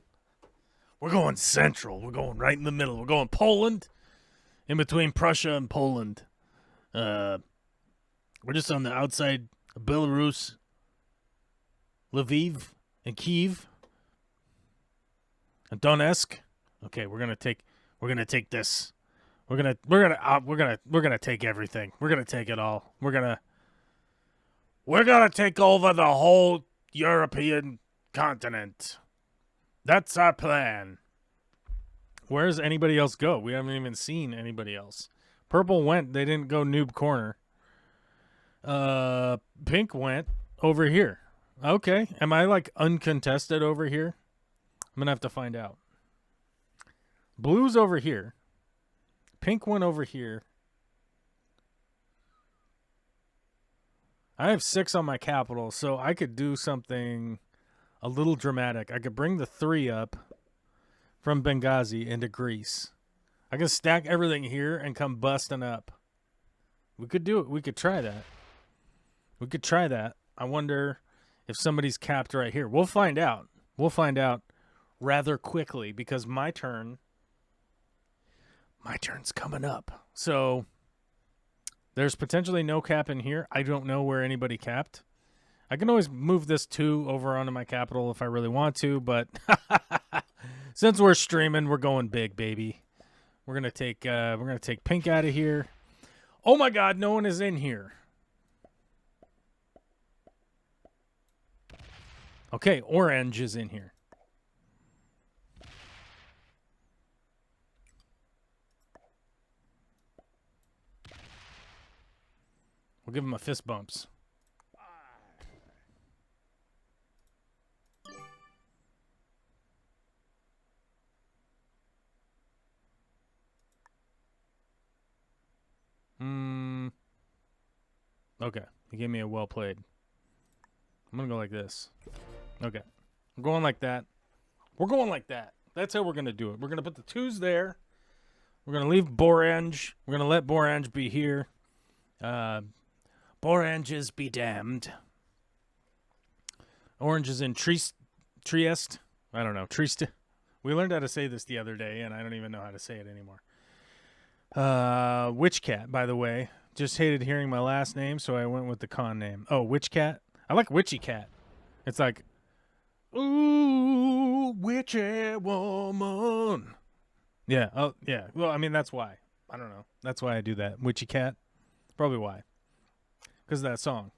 going central. We're going right in the middle. We're going Poland, in between Prussia and Poland. We're just on the outside of Belarus, Lviv, and Kiev, and Donetsk. Okay, we're gonna take this. We're gonna take everything. We're gonna take it all. We're gonna take over the whole European continent. That's our plan. Where's anybody else go? We haven't even seen anybody else. Purple went. They didn't go noob corner. Pink went over here. Okay. Am I like uncontested over here? I'm gonna have to find out. Blue's over here. Pink went over here. I have 6 on my capital, so I could do something a little dramatic. I could bring the 3 up from Benghazi into Greece. I can stack everything here and come busting up. We could do it. We could try that. I wonder if somebody's capped right here. We'll find out. We'll find out rather quickly because my turn's coming up. So there's potentially no cap in here. I don't know where anybody capped. I can always move this 2 over onto my capital if I really want to, but since we're streaming, we're going big, baby. We're gonna take pink out of here. Oh my God, no one is in here. Okay, orange is in here. We'll give him a fist bumps. Okay, he gave me a well played. I'm gonna go like this. Okay, we're going like that. We're going like that. That's how we're gonna do it. We're gonna put the 2s there. We're gonna leave Borange. We're gonna let Borange be here. Boranges be damned. Orange is in Trieste. I don't know. Trieste. We learned how to say this the other day, and I don't even know how to say it anymore. Witch Cat, by the way. Just hated hearing my last name, so I went with the con name. Oh, Witch Cat? I like Witchy Cat. It's like, ooh, witchy woman. Yeah. Oh, yeah. Well, I mean, that's why. I don't know. That's why I do that. Witchy Cat. Probably why. Because of that song.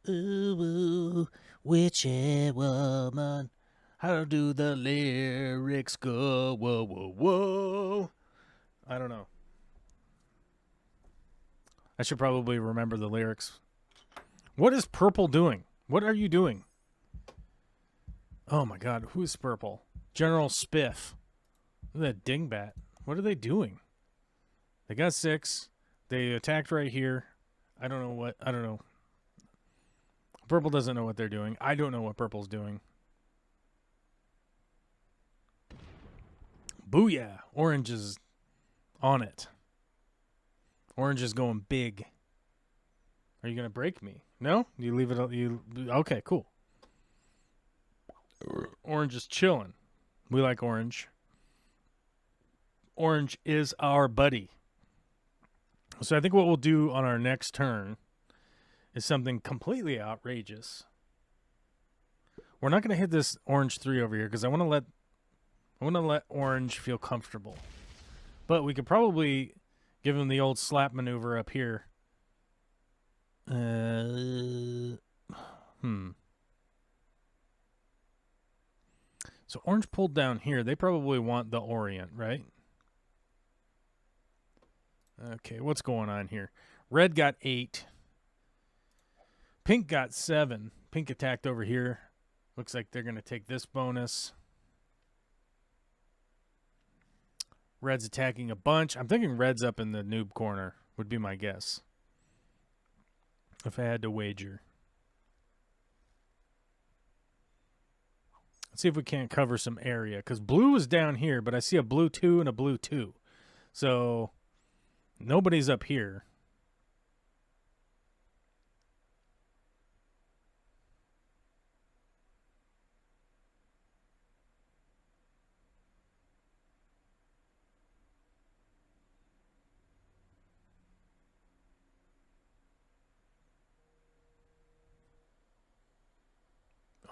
Ooh, witchy woman. How do the lyrics go? Whoa, whoa, whoa. I don't know. I should probably remember the lyrics. What is purple doing? What are you doing? Oh my God, who's purple? General Spiff. Look at that dingbat. What are they doing? They got 6. They attacked right here. I don't know. Purple doesn't know what they're doing. I don't know what purple's doing. Booyah. Orange is on it. Orange is going big. Are you going to break me? No? You leave it. Okay, cool. Orange is chilling. We like orange. Orange is our buddy. So I think what we'll do on our next turn is something completely outrageous. We're not going to hit this orange 3 over here because I want to let orange feel comfortable. But we could probably give him the old slap maneuver up here. So orange pulled down here. They probably want the Orient, right? Okay, what's going on here? Red got 8. Pink got 7. Pink attacked over here. Looks like they're going to take this bonus. Red's attacking a bunch. I'm thinking red's up in the noob corner, would be my guess. If I had to wager. Let's see if we can't cover some area. Because blue is down here, but I see a blue 2 and a blue 2. So nobody's up here.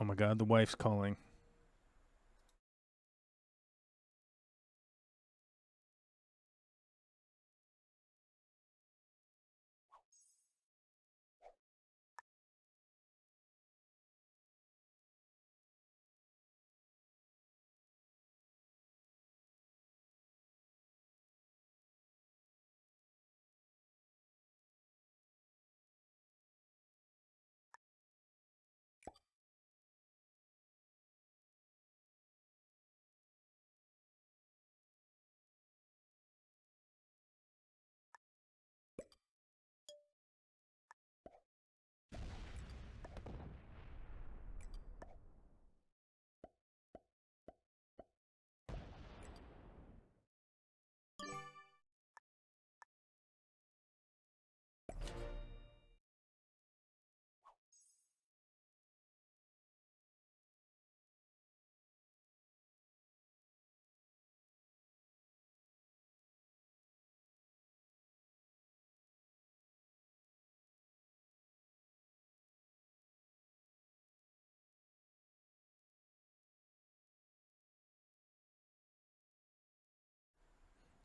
Oh my God, the wife's calling.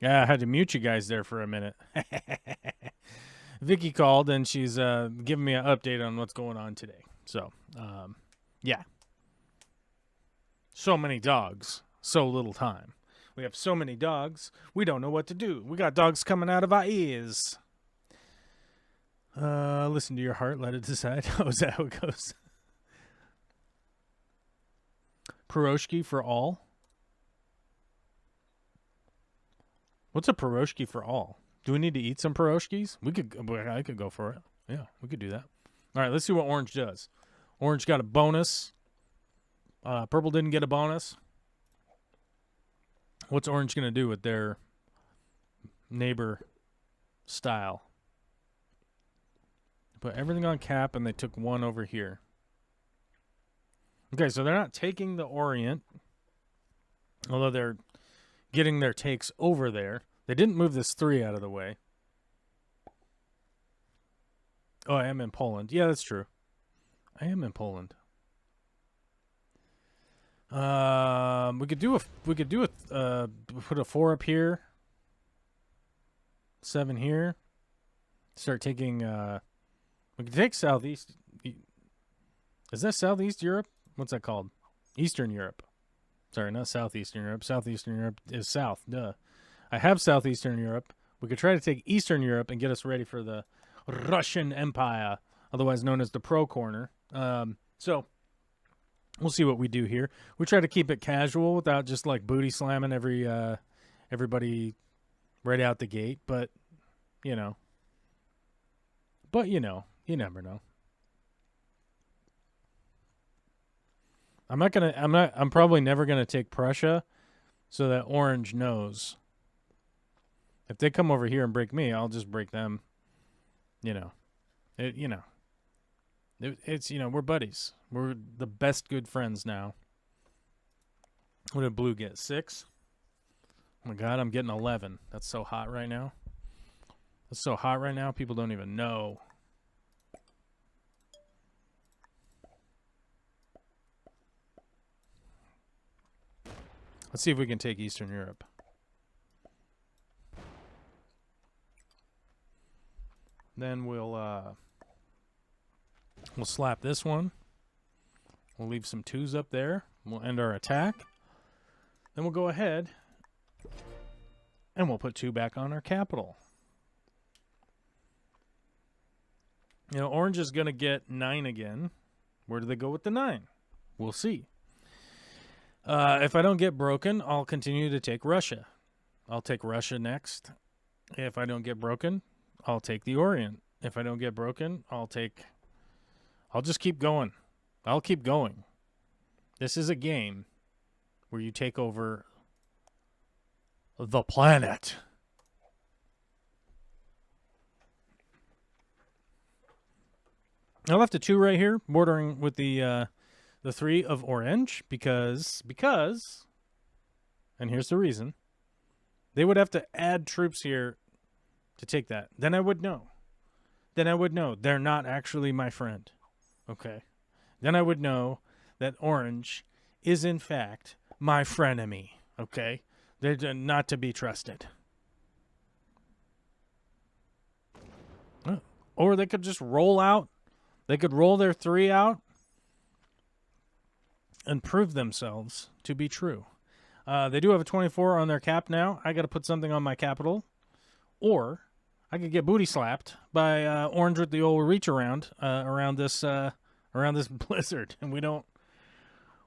Yeah, I had to mute you guys there for a minute. Vicky called and she's giving me an update on what's going on today. So, yeah. So many dogs, so little time. We have so many dogs, we don't know what to do. We got dogs coming out of our ears. Listen to your heart, let it decide. Oh, is that how it goes? Piroshki for all? What's a piroshki for all? Do we need to eat some piroshkis? I could go for it. Yeah, we could do that. All right, let's see what orange does. Orange got a bonus. Purple didn't get a bonus. What's orange going to do with their neighbor style? Put everything on cap, and they took one over here. Okay, so they're not taking the Orient, although they're getting their takes over there. They didn't move this 3 out of the way. Oh, I am in Poland. Yeah, that's true. I am in Poland. We could do put a 4 up here, 7 here. Start taking. We could take Southeast. Is that Southeast Europe? What's that called? Eastern Europe. Sorry, not Southeastern Europe. Southeastern Europe is south. Duh. I have Southeastern Europe. We could try to take Eastern Europe and get us ready for the Russian Empire, otherwise known as the Pro Corner. So we'll see what we do here. We try to keep it casual without just like booty slamming everybody right out the gate. But you know, you never know. I'm probably never gonna take Prussia, so that orange knows. If they come over here and break me, I'll just break them. It's we're buddies. We're the best good friends now. What did blue get? 6? Oh my God, I'm getting 11. That's so hot right now. People don't even know. Let's see if we can take Eastern Europe. Then we'll slap this one. We'll leave some 2s up there. We'll end our attack. Then we'll go ahead and we'll put 2 back on our capital. Orange is going to get 9 again. Where do they go with the 9? We'll see. If I don't get broken, I'll continue to take Russia. I'll take Russia next. If I don't get broken, I'll take the Orient. If I don't get broken, I'll just keep going. I'll keep going. This is a game where you take over the planet. I left a 2 right here, bordering with the 3 of orange, because, and here's the reason, they would have to add troops here to take that. Then I would know. They're not actually my friend. Okay. Then I would know that orange is in fact my frenemy. Okay, they're not to be trusted. Or they could just roll out. They could roll their 3 out and prove themselves to be true. They do have a 24 on their cap now. I got to put something on my capital. Or I could get booty slapped by orange with the old reach around this blizzard, and we don't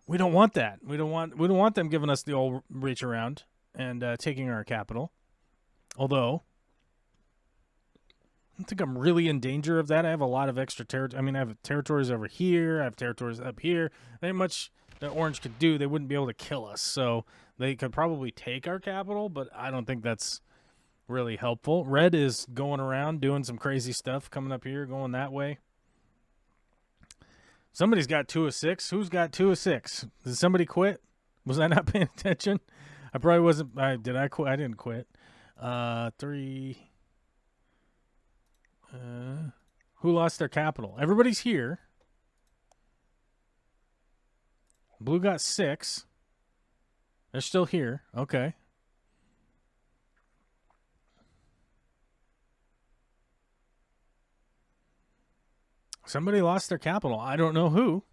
want that. We don't want them giving us the old reach around and taking our capital. Although I don't think I'm really in danger of that. I have a lot of extra territory. I mean, I have territories over here. I have territories up here. There ain't much that orange could do. They wouldn't be able to kill us. So they could probably take our capital, but I don't think that's really helpful. Red is going around doing some crazy stuff, coming up here, going that way. Somebody's got 2 of 6. Who's got 2 of 6? Did somebody quit? Was I not paying attention? I probably wasn't. Did I quit? I didn't quit. 3. Who lost their capital? Everybody's here. Blue got 6. They're still here. Okay. Somebody lost their capital. I don't know who.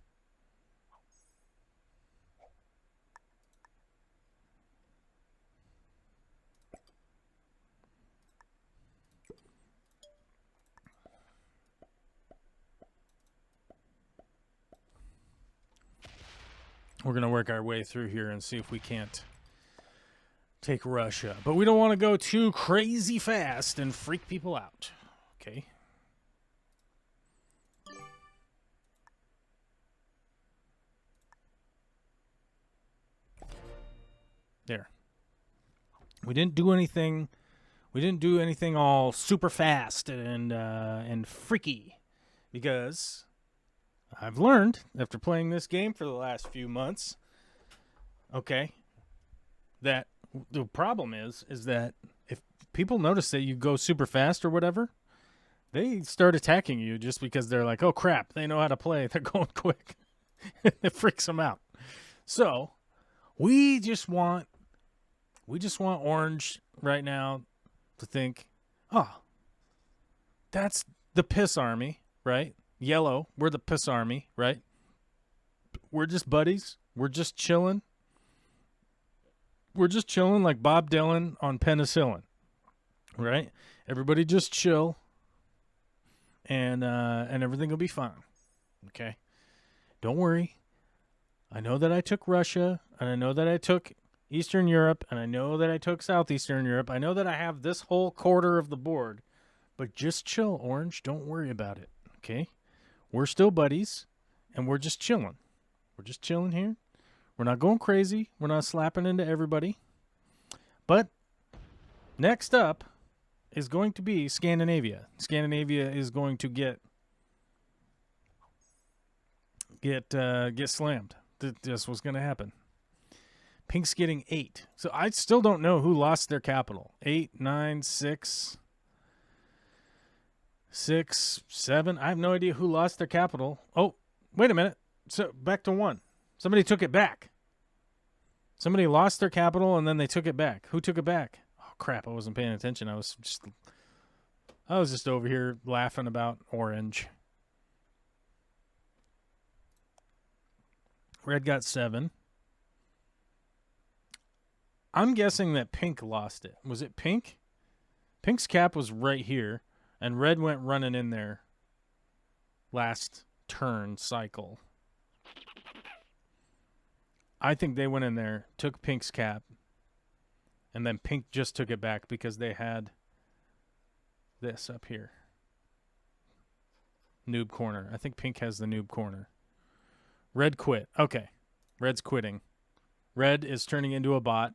We're going to work our way through here and see if we can't take Russia. But we don't want to go too crazy fast and freak people out. Okay. There. We didn't do anything. We didn't do anything all super fast and freaky, because I've learned after playing this game for the last few months, okay, that the problem is that if people notice that you go super fast or whatever, they start attacking you just because they're like, oh crap, they know how to play. They're going quick. It freaks them out. So we just want orange right now to think, oh, that's the piss army, right? Yellow, we're the piss army, right? We're just buddies. We're just chilling. We're just chilling like Bob Dylan on penicillin, right? Everybody just chill, and everything will be fine, okay? Don't worry. I know that I took Russia, and I know that I took Eastern Europe, and I know that I took Southeastern Europe. I know that I have this whole quarter of the board, but just chill, Orange. Don't worry about it, okay? We're still buddies, and we're just chilling. We're just chilling here. We're not going crazy. We're not slapping into everybody. But next up is going to be Scandinavia. Scandinavia is going to get slammed. That's what's going to happen. Pink's getting 8. So I still don't know who lost their capital. 8, 9, 6, 7. I have no idea who lost their capital. Oh, wait a minute. So back to 1. Somebody took it back. Somebody lost their capital and then they took it back. Who took it back? Oh crap! I wasn't paying attention. I was just over here laughing about orange. Red got 7. I'm guessing that pink lost it. Was it pink? Pink's cap was right here, and red went running in there last turn cycle. I think they went in there, took pink's cap, and then pink just took it back because they had this up here. Noob corner. I think pink has the noob corner. Red quit. Okay. Red's quitting. Red is turning into a bot.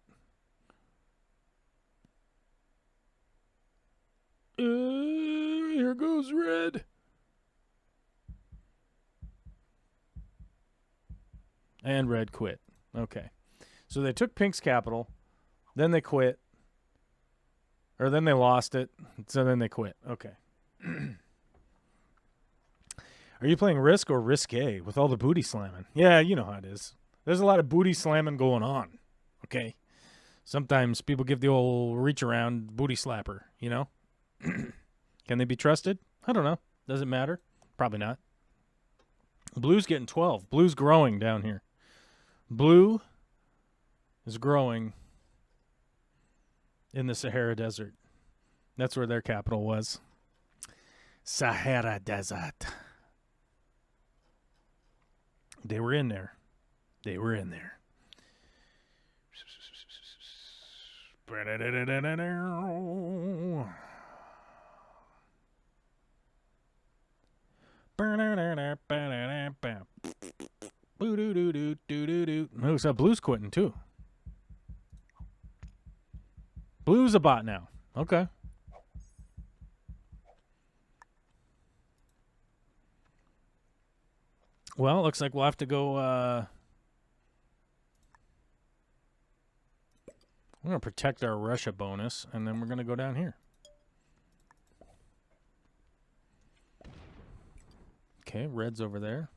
Here goes red. And red quit. Okay. So they took pink's capital, then they quit, or then they lost it, so then they quit. Okay. Are you playing Risk or Risque with all the booty slamming? Yeah, you know how it is. There's a lot of booty slamming going on. Okay. Sometimes people give the old reach around booty slapper, you know? Can they be trusted? I don't know. Does it matter? Probably not. Blue's getting 12. Blue's growing down here. Blue is growing in the Sahara Desert. That's where their capital was. Sahara Desert. They were in there. They were in there. Looks like Blue's quitting too. Blue's a bot now. Okay. Well, looks like we'll have to go. We're going to protect our Russia bonus, and then we're going to go down here. Okay, red's over there.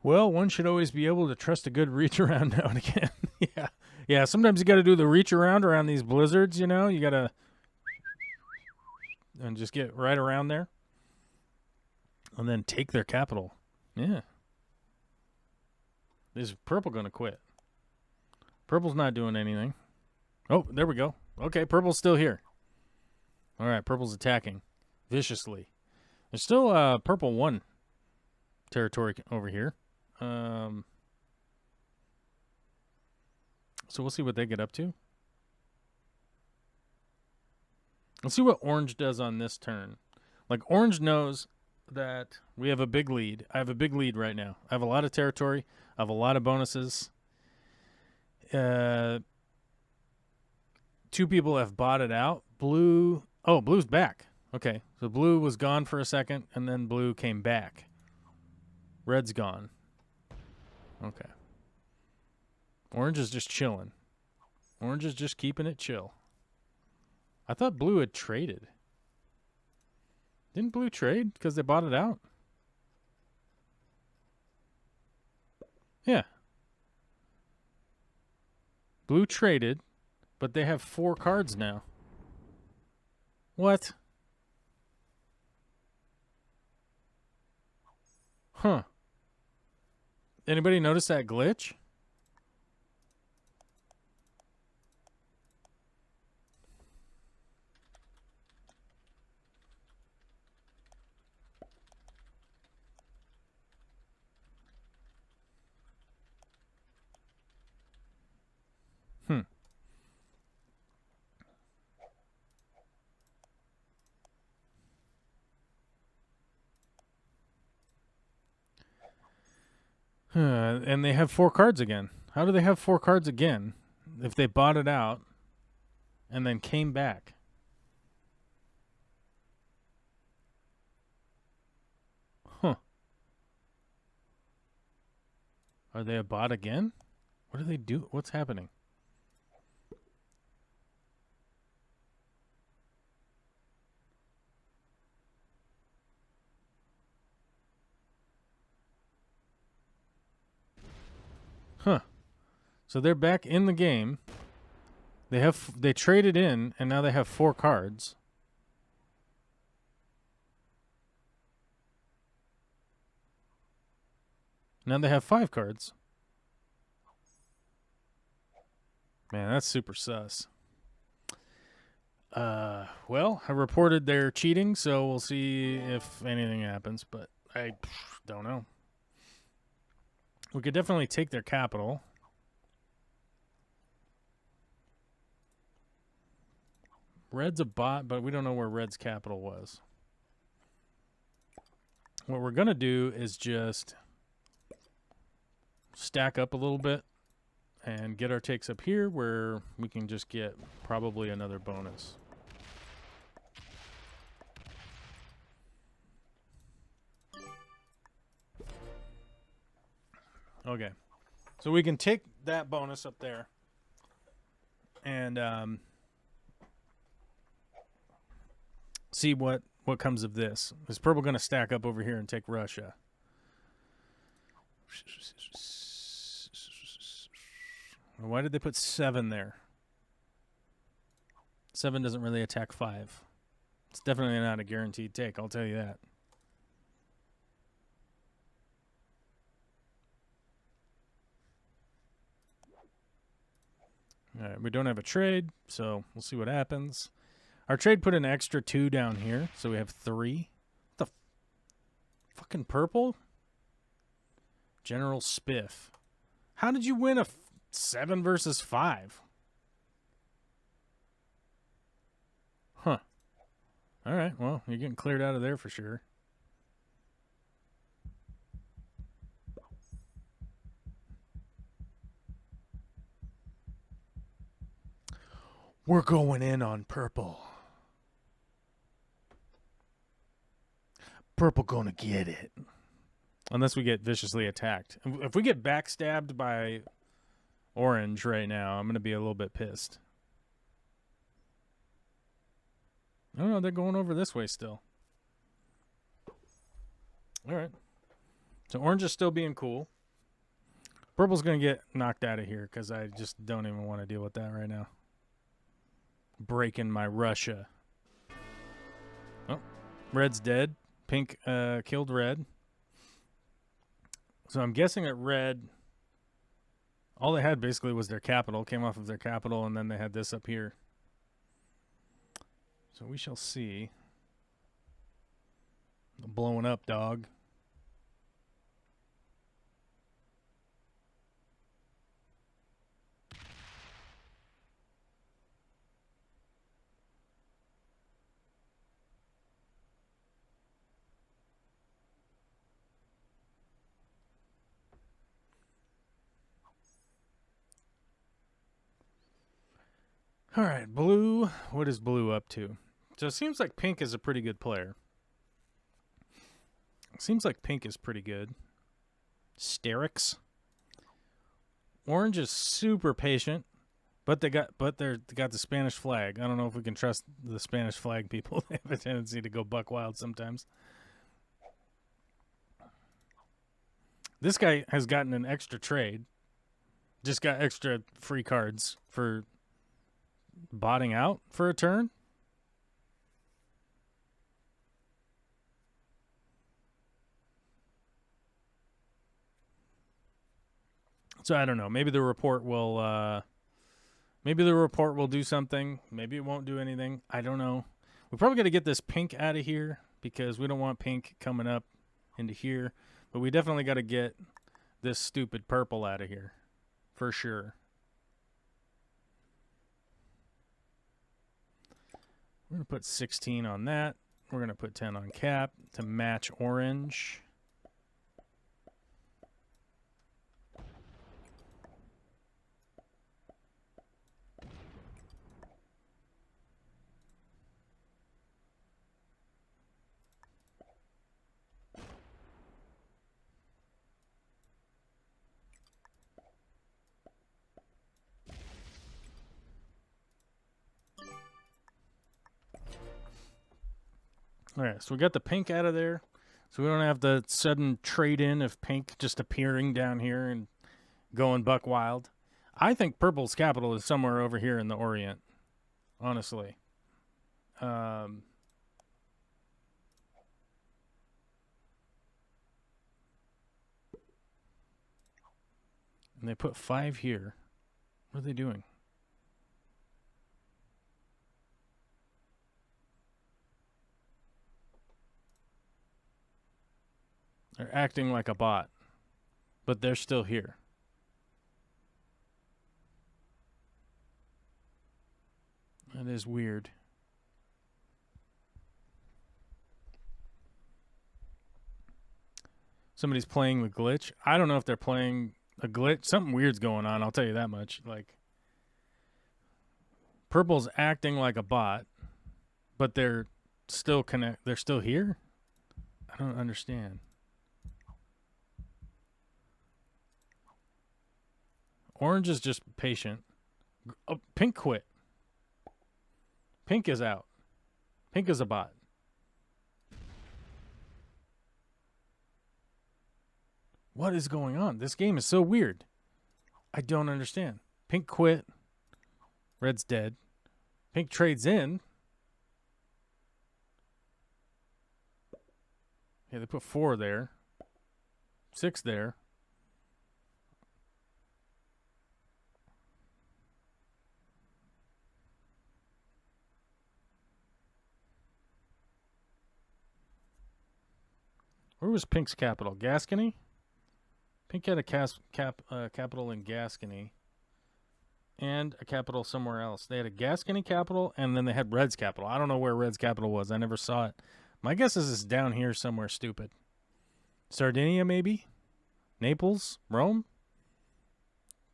Well, one should always be able to trust a good reach around now and again. Yeah. Yeah, sometimes you got to do the reach around these blizzards, you know? You got to and just get right around there and then take their capital. Yeah. Is purple going to quit? Purple's not doing anything. Oh, there we go. Okay, purple's still here. All right, purple's attacking viciously. There's still purple 1 territory over here. So we'll see what they get up to. Let's see what orange does on this turn. Like, orange knows that we have a big lead. I have a big lead right now. I have a lot of territory. I have a lot of bonuses. 2 people have botted out. Blue. Oh, blue's back. Okay, so blue was gone for a second, and then blue came back. Red's gone. Okay. Orange is just chilling. Orange is just keeping it chill. I thought blue had traded. Didn't blue trade because they bought it out? Yeah. Blue traded, but they have 4 cards now. What? Huh. Anybody notice that glitch? And they have 4 cards again. How do they have 4 cards again if they bought it out and then came back? Huh. Are they a bot again? What do they do? What's happening? Huh. So they're back in the game. They traded in, and now they have 4 cards. Now they have 5 cards. Man, that's super sus. Well, I reported their cheating, so we'll see if anything happens, but I don't know. We could definitely take their capital. Red's a bot, but we don't know where Red's capital was. What we're going to do is just stack up a little bit and get our takes up here where we can just get probably another bonus. Okay. So we can take that bonus up there and see what comes of this. Is purple going to stack up over here and take Russia? Why did they put 7 there? 7 doesn't really attack 5. It's definitely not a guaranteed take, I'll tell you that. All right, we don't have a trade, so we'll see what happens. Our trade put an extra 2 down here, so we have 3. What the fucking purple? General Spiff. How did you win a 7 versus 5? Huh. All right, well, you're getting cleared out of there for sure. We're going in on purple. Purple gonna get it. Unless we get viciously attacked. If we get backstabbed by orange right now, I'm gonna be a little bit pissed. Oh no, they're going over this way still. Alright. So orange is still being cool. Purple's gonna get knocked out of here because I just don't even want to deal with that right now. Breaking my Russia. Oh, red's dead. Pink killed red. So I'm guessing that red, all they had basically was their capital, came off of their capital, and then they had this up here. So we shall see. Blowing up, dog. All right, blue. What is blue up to? So it seems like pink is a pretty good player. It seems like pink is pretty good. Sterix. Orange is super patient, but they got the Spanish flag. I don't know if we can trust the Spanish flag people. They have a tendency to go buck wild sometimes. This guy has gotten an extra trade. Just got extra free cards for botting out for a turn. So I don't know. Maybe the report will do something. Maybe it won't do anything. I don't know. We probably got to get this pink out of here because we don't want pink coming up into here. But we definitely got to get this stupid purple out of here for sure. We're going to put 16 on that. We're going to put 10 on cap to match orange. All right, so we got the pink out of there. So we don't have the sudden trade-in of pink just appearing down here and going buck wild. I think purple's capital is somewhere over here in the Orient, honestly. And they put 5 here. What are they doing? They're acting like a bot, but they're still here. That is weird. Somebody's playing the glitch. I don't know if they're playing a glitch. Something weird's going on. I'll tell you that much. Like purple's acting like a bot, but they're still connect. They're still here. I don't understand. Orange is just patient. Oh, pink quit. Pink is out. Pink is a bot. What is going on? This game is so weird. I don't understand. Pink quit. Red's dead. Pink trades in. Yeah, they put 4 there. 6 there. Where was Pink's capital? Gascony? Pink had a capital in Gascony and a capital somewhere else. They had a Gascony capital, and then they had Red's capital. I don't know where Red's capital was. I never saw it. My guess is it's down here somewhere stupid. Sardinia, maybe? Naples? Rome?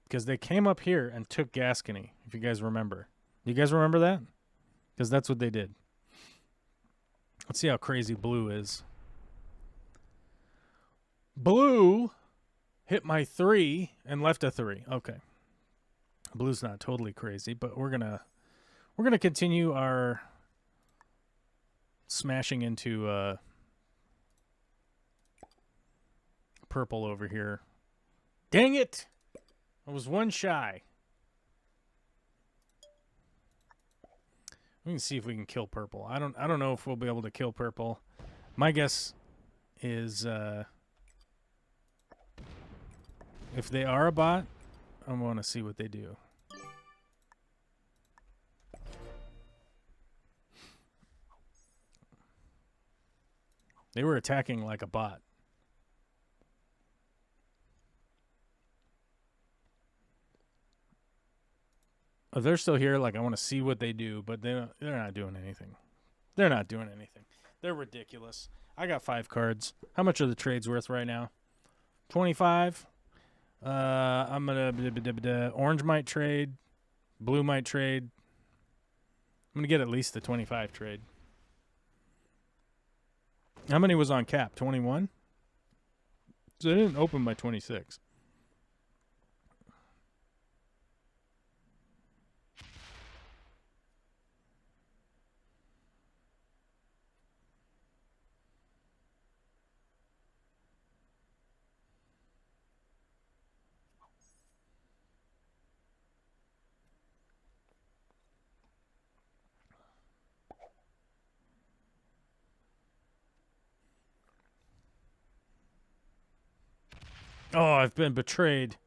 Because they came up here and took Gascony, if you guys remember. You guys remember that? Because that's what they did. Let's see how crazy blue is. Blue hit my 3 and left a 3. Okay. Blue's not totally crazy, but we're gonna continue our smashing into purple over here. Dang it! I was 1 shy. We can see if we can kill purple. I don't know if we'll be able to kill purple. My guess is if they are a bot, I want to see what they do. They were attacking like a bot. If they're still here, like I want to see what they do, but they're not doing anything. They're not doing anything. They're ridiculous. I got 5 cards. How much are the trades worth right now? 25. I'm gonna orange might trade, blue might trade. I'm gonna get at least the 25 trade. How many was on cap? 21. So they didn't open by 26. Oh, I've been betrayed.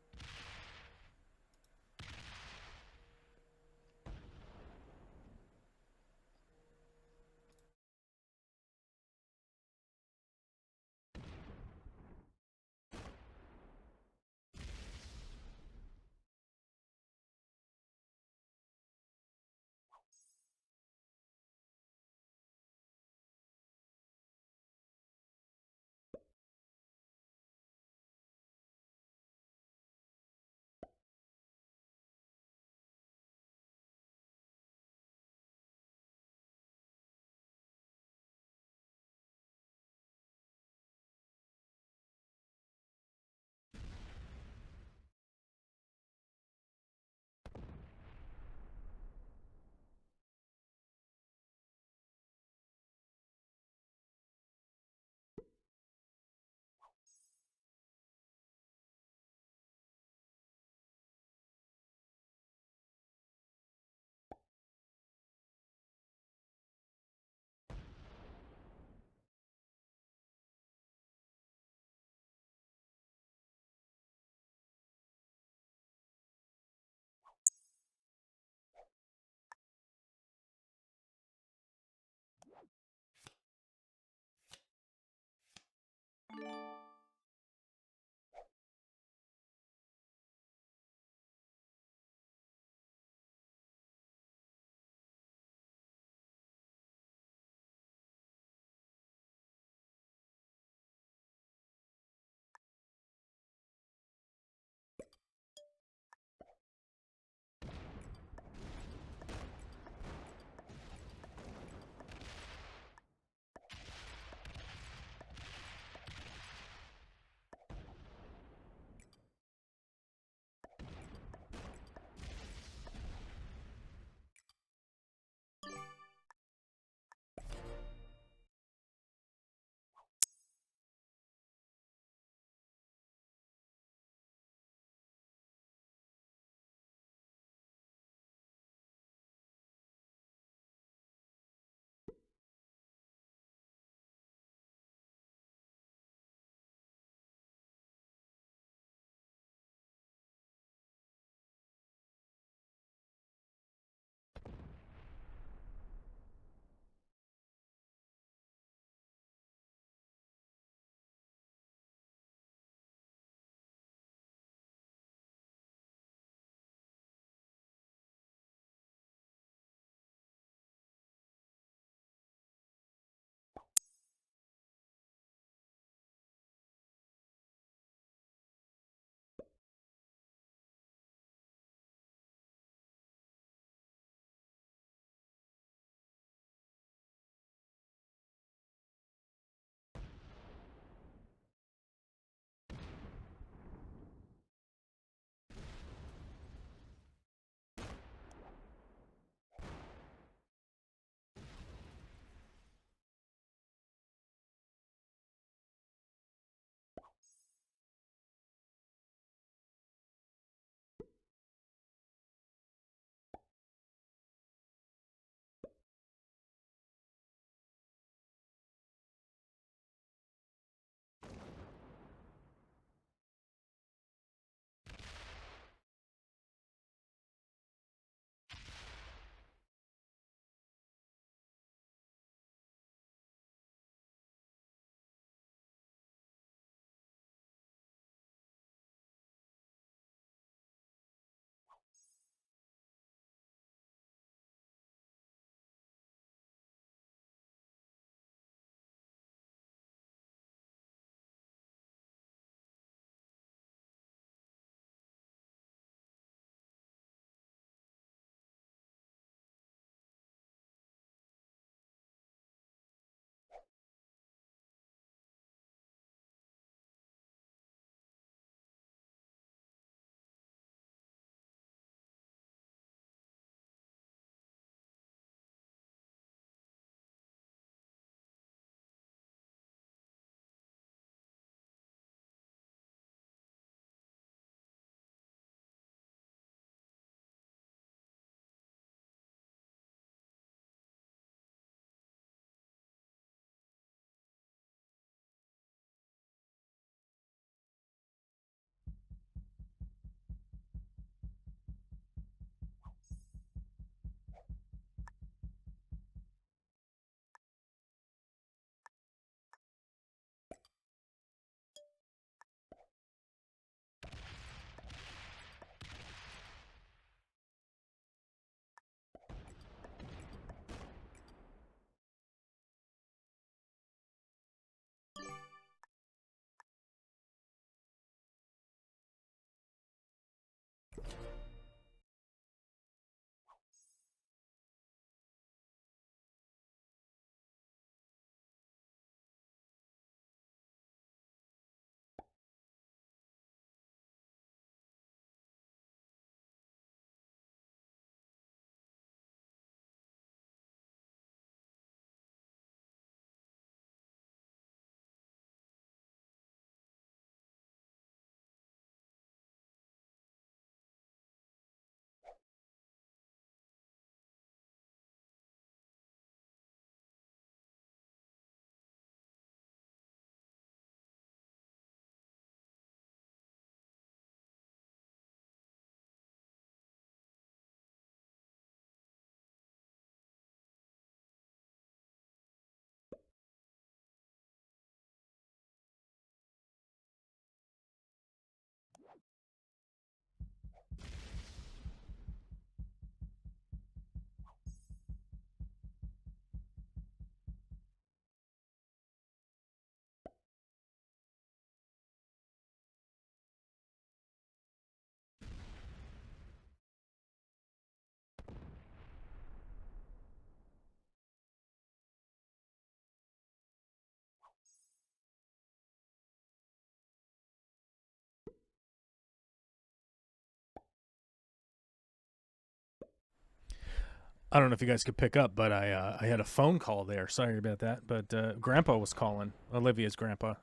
I don't know if you guys could pick up, but I had a phone call there. Sorry about that. But Grandpa was calling. Olivia's grandpa.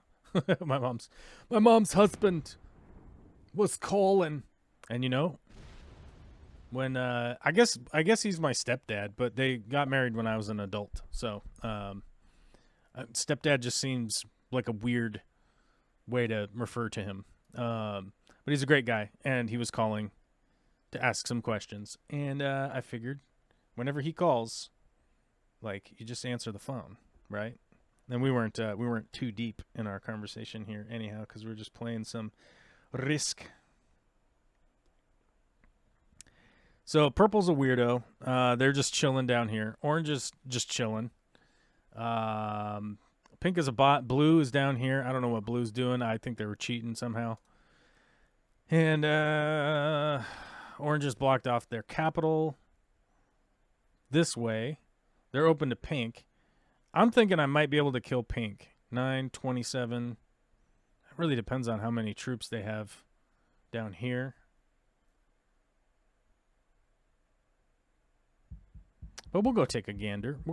my mom's husband was calling. And you know, when I guess he's my stepdad, but they got married when I was an adult. So stepdad just seems like a weird way to refer to him. But he's a great guy, and he was calling to ask some questions. And I figured whenever he calls, like, you just answer the phone, right? And we weren't too deep in our conversation here anyhow, because we were just playing some Risk. So purple's a weirdo. They're just chilling down here. Orange is just chilling. Pink is a bot. Blue is down here. I don't know what blue's doing. I think they were cheating somehow. And orange is blocked off their capital this way. They're open to pink. I'm thinking I might be able to kill pink. 927. It really depends on how many troops they have down here. But we'll go take a gander. I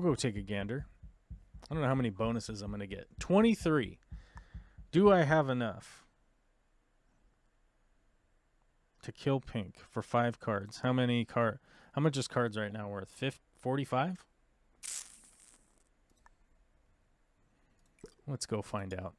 don't know how many bonuses I'm going to get. 23. Do I have enough to kill pink for 5 cards? How much is cards right now worth? 45? Let's go find out.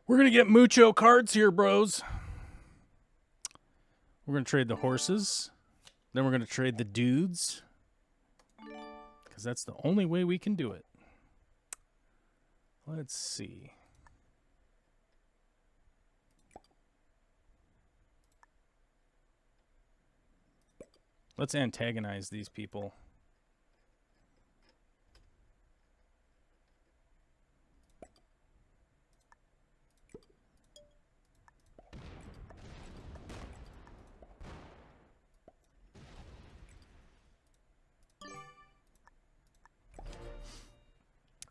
We're going to get mucho cards here, bros. We're going to trade the horses. Then we're going to trade the dudes. Because that's the only way we can do it. Let's see. Let's antagonize these people.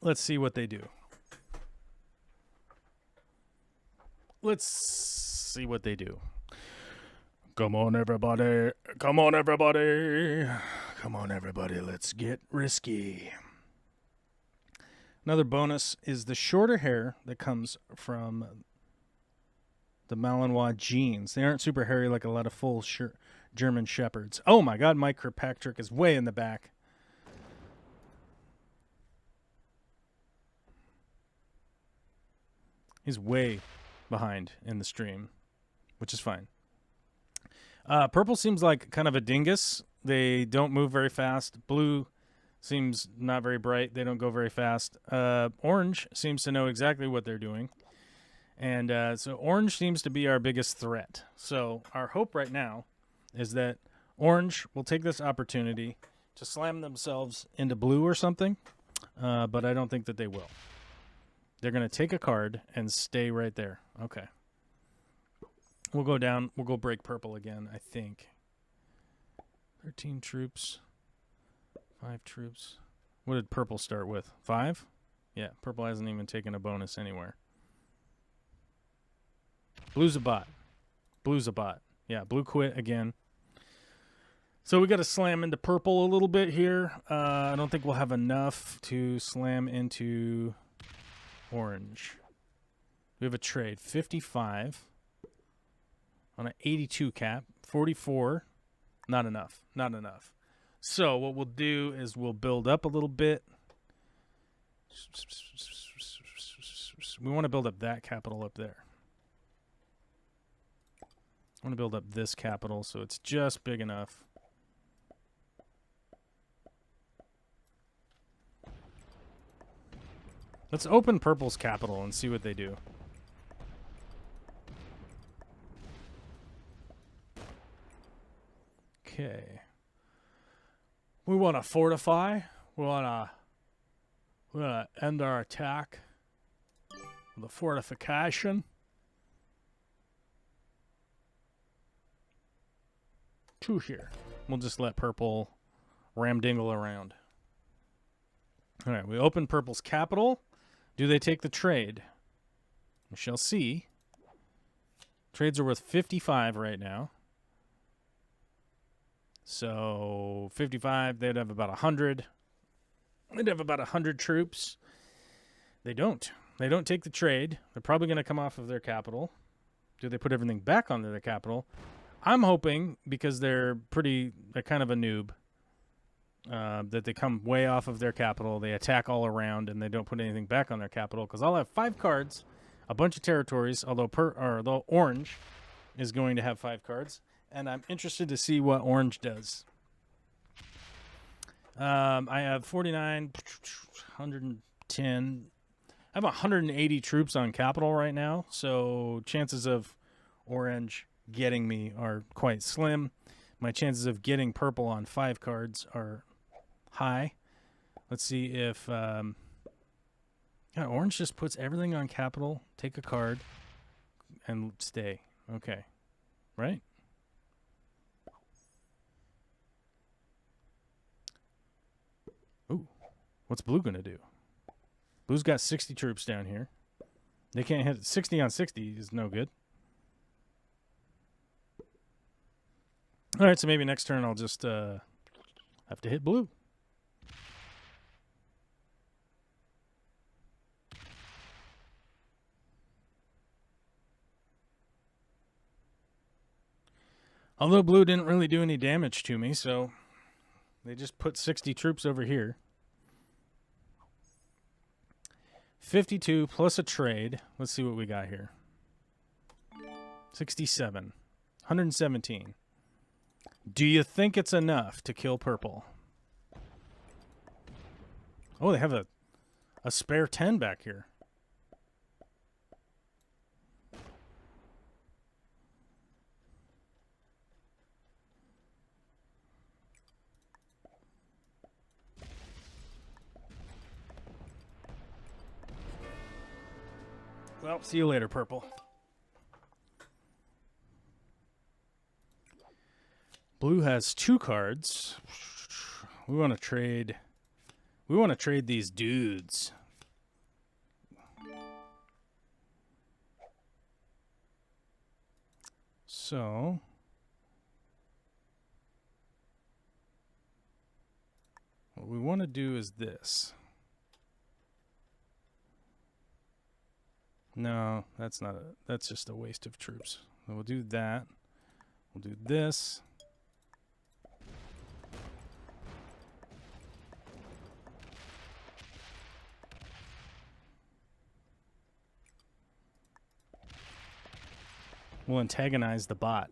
Let's see what they do. Come on, everybody. Let's get risky. Another bonus is the shorter hair that comes from the Malinois genes. They aren't super hairy like a lot of full German shepherds. Oh my god, Mike Kirkpatrick is way in the back. He's way behind in the stream, which is fine. Purple seems like kind of a dingus. They don't move very fast. Blue seems not very bright. They don't go very fast. Orange seems to know exactly what they're doing. And so orange seems to be our biggest threat. So our hope right now is that orange will take this opportunity to slam themselves into blue or something. But I don't think that they will. They're going to take a card and stay right there. Okay. We'll go down. We'll go break purple again, I think. 13 troops. 5 troops. What did purple start with? 5? Yeah, purple hasn't even taken a bonus anywhere. Blue's a bot. Yeah, blue quit again. So we got to slam into purple a little bit here. I don't think we'll have enough to slam into orange. We have a trade. 55 on an 82 cap. 44. Not enough. So what we'll do is we'll build up a little bit. We want to build up that capital up there. I want to build up this capital so it's just big enough. Let's open purple's capital and see what they do. Okay. want to fortify. We want to end our attack with a fortification. 2 here. We'll just let purple ramdingle around. All right, we open purple's capital. Do they take the trade? We shall see. Trades are worth 55 right now. So 55, they'd have about 100. They'd have about 100 troops. They don't. They don't take the trade. They're probably going to come off of their capital. Do they put everything back onto their capital? I'm hoping, because they're kind of a noob, that they come way off of their capital, they attack all around, and they don't put anything back on their capital, because I'll have 5 cards, a bunch of territories, although orange is going to have 5 cards, and I'm interested to see what orange does. I have 49, 110. I have 180 troops on capital right now, so chances of orange getting me are quite slim. My chances of getting purple on 5 cards are high. Let's see if orange just puts everything on capital, take a card, and stay. Okay. Right? Ooh. What's blue going to do? Blue's got 60 troops down here. They can't hit 60 on 60 is no good. All right, so maybe next turn I'll just have to hit blue. Although blue didn't really do any damage to me, so they just put 60 troops over here. 52 plus a trade. Let's see what we got here. 67. 117. Do you think it's enough to kill purple? Oh, they have a spare 10 back here. Well, see you later, purple. Blue has 2 cards. We want to trade. We want to trade these dudes. So what we want to do is this. No, that's not that's just a waste of troops. So we'll do that. We'll do this. We'll antagonize the bot.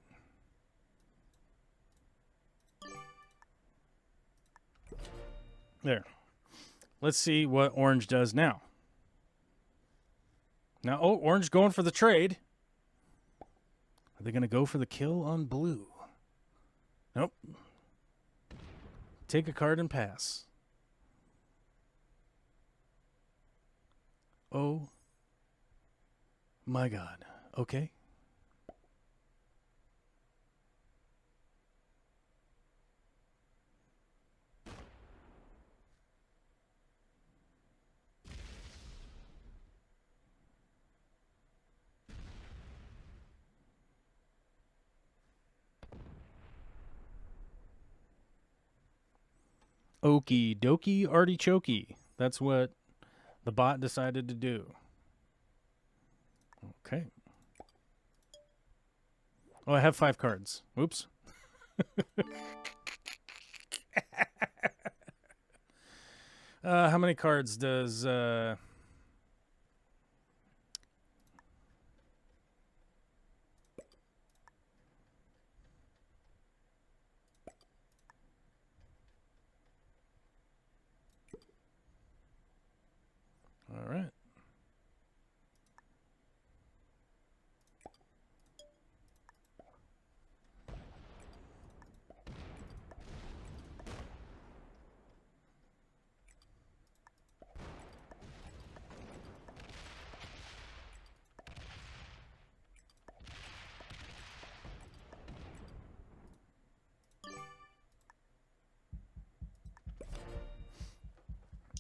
There. Let's see what orange does now. Now, oh, orange going for the trade. Are they going to go for the kill on blue? Nope. Take a card and pass. Oh my God. Okay. Okie dokie artichokey. That's what the bot decided to do. Okay. Oh, I have 5 cards. Oops. How many cards does... All right.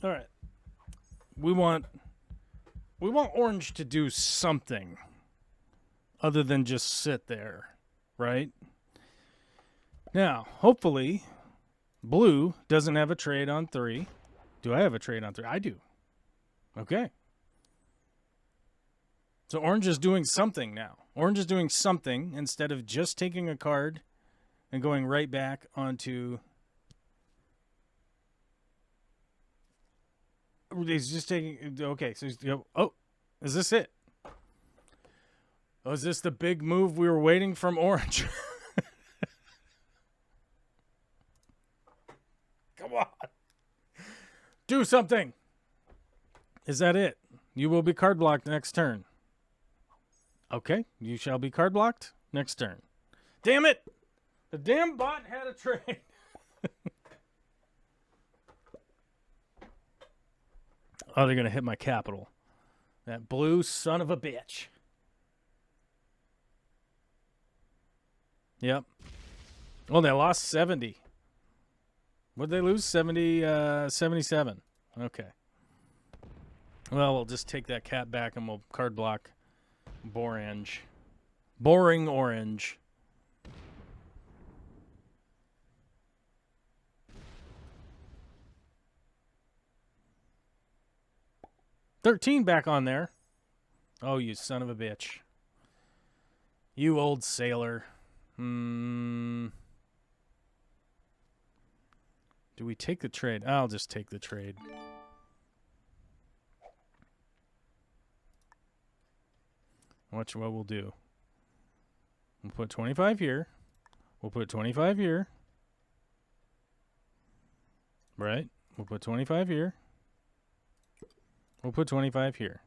All right. We want orange to do something other than just sit there, right? Now, hopefully, blue doesn't have a trade on 3. Do I have a trade on 3? I do. Okay. So orange is doing something now. Orange is doing something instead of just taking a card and going right back onto... He's just taking... Okay, so he's... Oh, is this it? Oh, is this the big move we were waiting from orange? Come on. Do something. Is that it? You will be card blocked next turn. Okay, you shall be card blocked next turn. Damn it! The damn bot had a trade. Oh, they're going to hit my capital. That blue son of a bitch. Yep. Well, they lost 70. What did they lose? 77. Okay. Well, we'll just take that cat back and we'll card block Borange. Boring orange. $13 back on there. Oh, you son of a bitch. You old sailor. Do we take the trade? I'll just take the trade. Watch what we'll do. We'll put 25 here. We'll put 25 here. Right? We'll put 25 here. We'll put 25 here.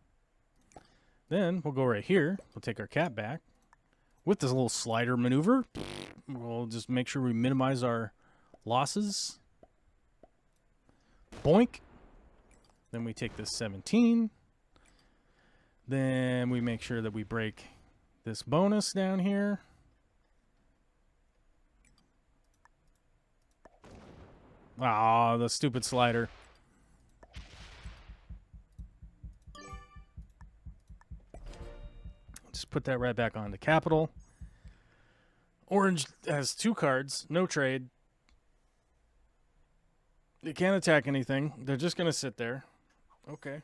Then we'll go right here. We'll take our cat back. With this little slider maneuver, we'll just make sure we minimize our losses. Boink. Then we take this 17. Then we make sure that we break this bonus down here. Ah, the stupid slider. Just put that right back on the capital. Orange has 2 cards, no trade. They can't attack anything. They're just going to sit there. Okay.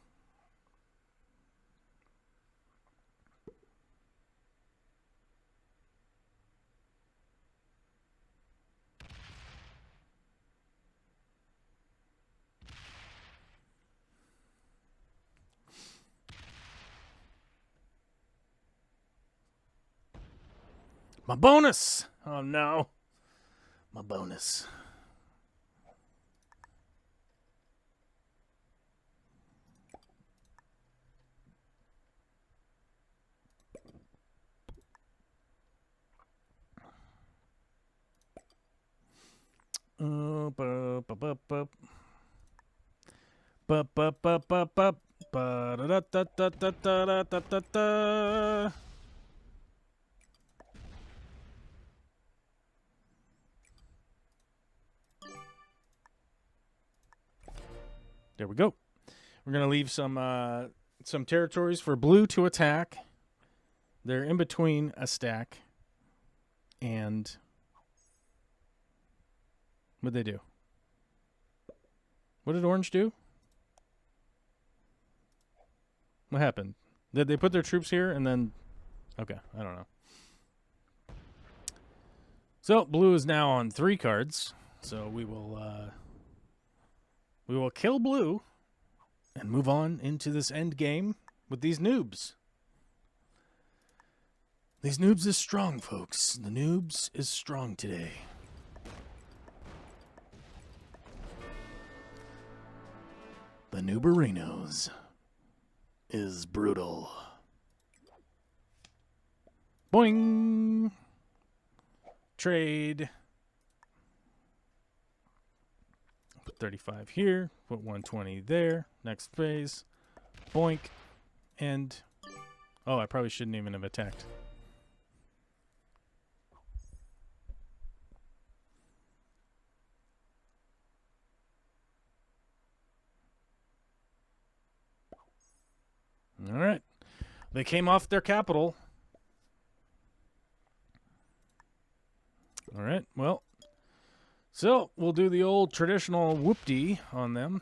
My bonus! Oh no. My bonus. Bup, bup, bup, bup. Bup, bup, bup, bup, bup. Ba-da-da-da-da-da-da-da-da-da. There we go. We're going to leave some territories for blue to attack. They're in between a stack. And what'd they do? What did orange do? What happened? Did they put their troops here and then... Okay, I don't know. So, blue is now on 3 cards. So we will kill blue and move on into this end game with these noobs. These noobs is strong, folks. The noobs is strong today. The Nooberinos is brutal. Boing! Trade. Put 35 here. Put 120 there. Next phase. Boink. And... Oh, I probably shouldn't even have attacked. All right. They came off their capital. All right. Well, so we'll do the old traditional whoop-dee on them.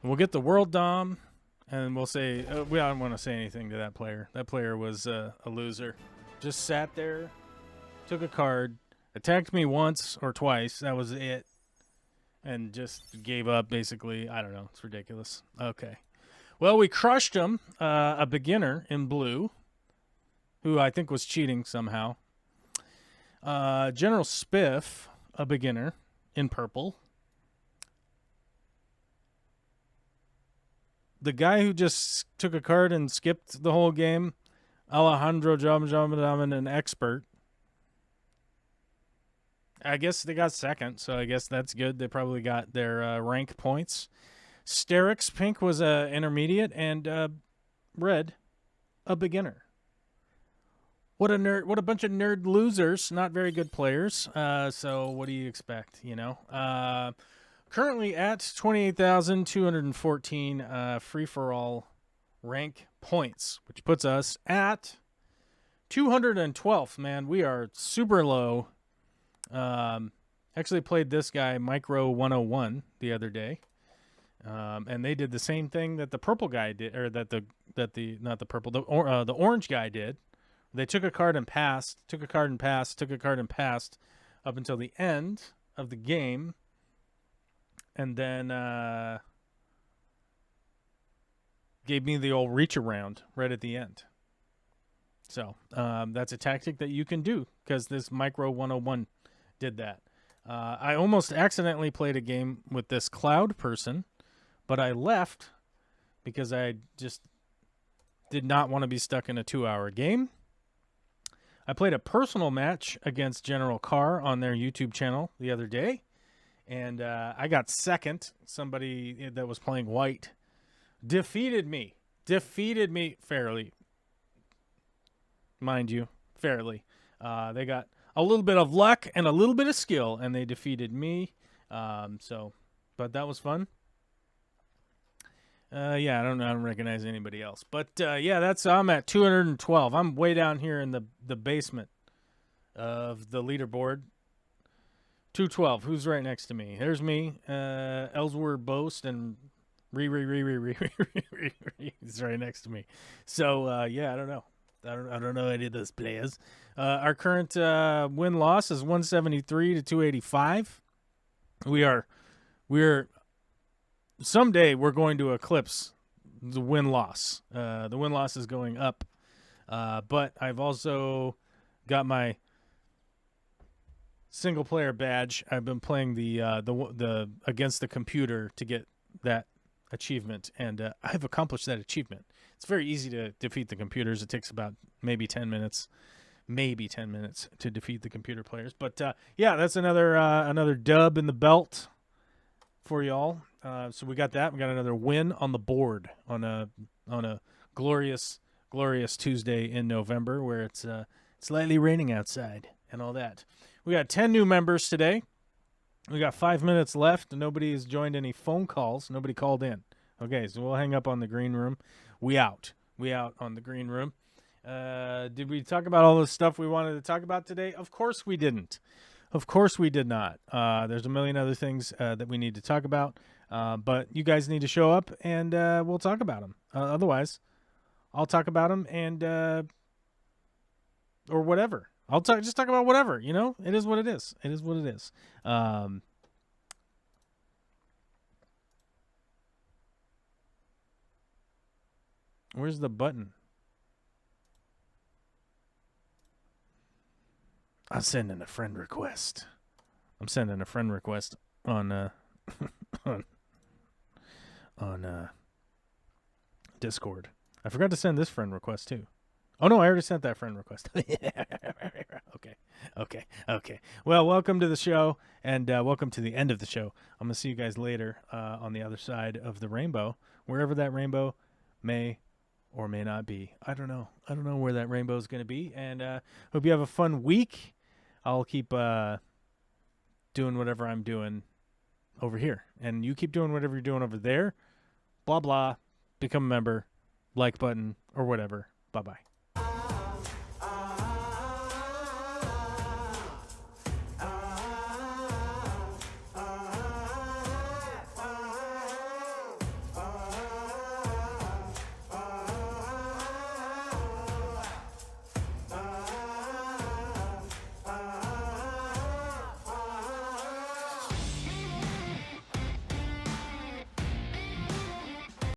We'll get the world dom, and we'll say we don't want to say anything to that player. That player was a loser. Just sat there, took a card, attacked me once or twice. That was it, and just gave up. Basically, I don't know. It's ridiculous. Okay. Well, we crushed him. A beginner in blue, who I think was cheating somehow. General Spiff, a beginner in purple. The guy who just took a card and skipped the whole game, Alejandro Jamajaman, an expert. I guess they got second, so I guess that's good. They probably got their rank points. Sterix Pink was a intermediate, and Red, a beginner. What a nerd! What a bunch of nerd losers. Not very good players. So what do you expect? You know. Currently at 28,214 free-for-all rank points, which puts us at 212th, man. We are super low. Actually played this guy, Micro 101, the other day. And they did the same thing that the purple guy did, or the orange guy did. They took a card and passed, took a card and passed, took a card and passed up until the end of the game. And then gave me the old reach around right at the end. So that's a tactic that you can do because this Micro 101 did that. I almost accidentally played a game with this cloud person, but I left because I just did not want to be stuck in a 2-hour game. I played a personal match against General Carr on their YouTube channel the other day. And I got second. Somebody that was playing white defeated me fairly. Mind you, fairly. They got a little bit of luck and a little bit of skill, and they defeated me. But that was fun. Yeah, I don't recognize anybody else. But yeah, I'm at 212. I'm way down here in the basement of the leaderboard. 212. Who's right next to me? There's me, Ellsworth Boast, and Re. He's right next to me. So yeah, I don't know. I don't know any of those players. Our current win-loss is 173 to 285. We're someday we're going to eclipse the win-loss. The win-loss is going up, but I've also got my single player badge. I've been playing the against the computer to get that achievement, and I've accomplished that achievement. It's very easy to defeat the computers. It takes about maybe 10 minutes to defeat the computer players. But yeah, that's another dub in the belt for y'all. So we got that. We got another win on the board on a glorious Tuesday in November where it's slightly raining outside and all that. We got 10 new members today. We got 5 minutes left. Nobody has joined any phone calls. Nobody called in. Okay, so we'll hang up on the green room. We out on the green room. Did we talk about all the stuff we wanted to talk about today? Of course we didn't. Of course we did not. There's a million other things that we need to talk about. But you guys need to show up, and we'll talk about them. Otherwise, I'll talk about them and or whatever. Just talk about whatever, you know? It is what it is. It is what it is. Where's the button? I'm sending a friend request. I'm sending a friend request on on Discord. I forgot to send this friend request too. Oh no, I already sent that friend request. Okay. Well, welcome to the show, and welcome to the end of the show. I'm gonna see you guys later on the other side of the rainbow, wherever that rainbow may or may not be. I don't know where that rainbow is gonna be, and hope you have a fun week. I'll keep doing whatever I'm doing over here, and you keep doing whatever you're doing over there. Blah blah. Become a member, like button or whatever. Bye bye.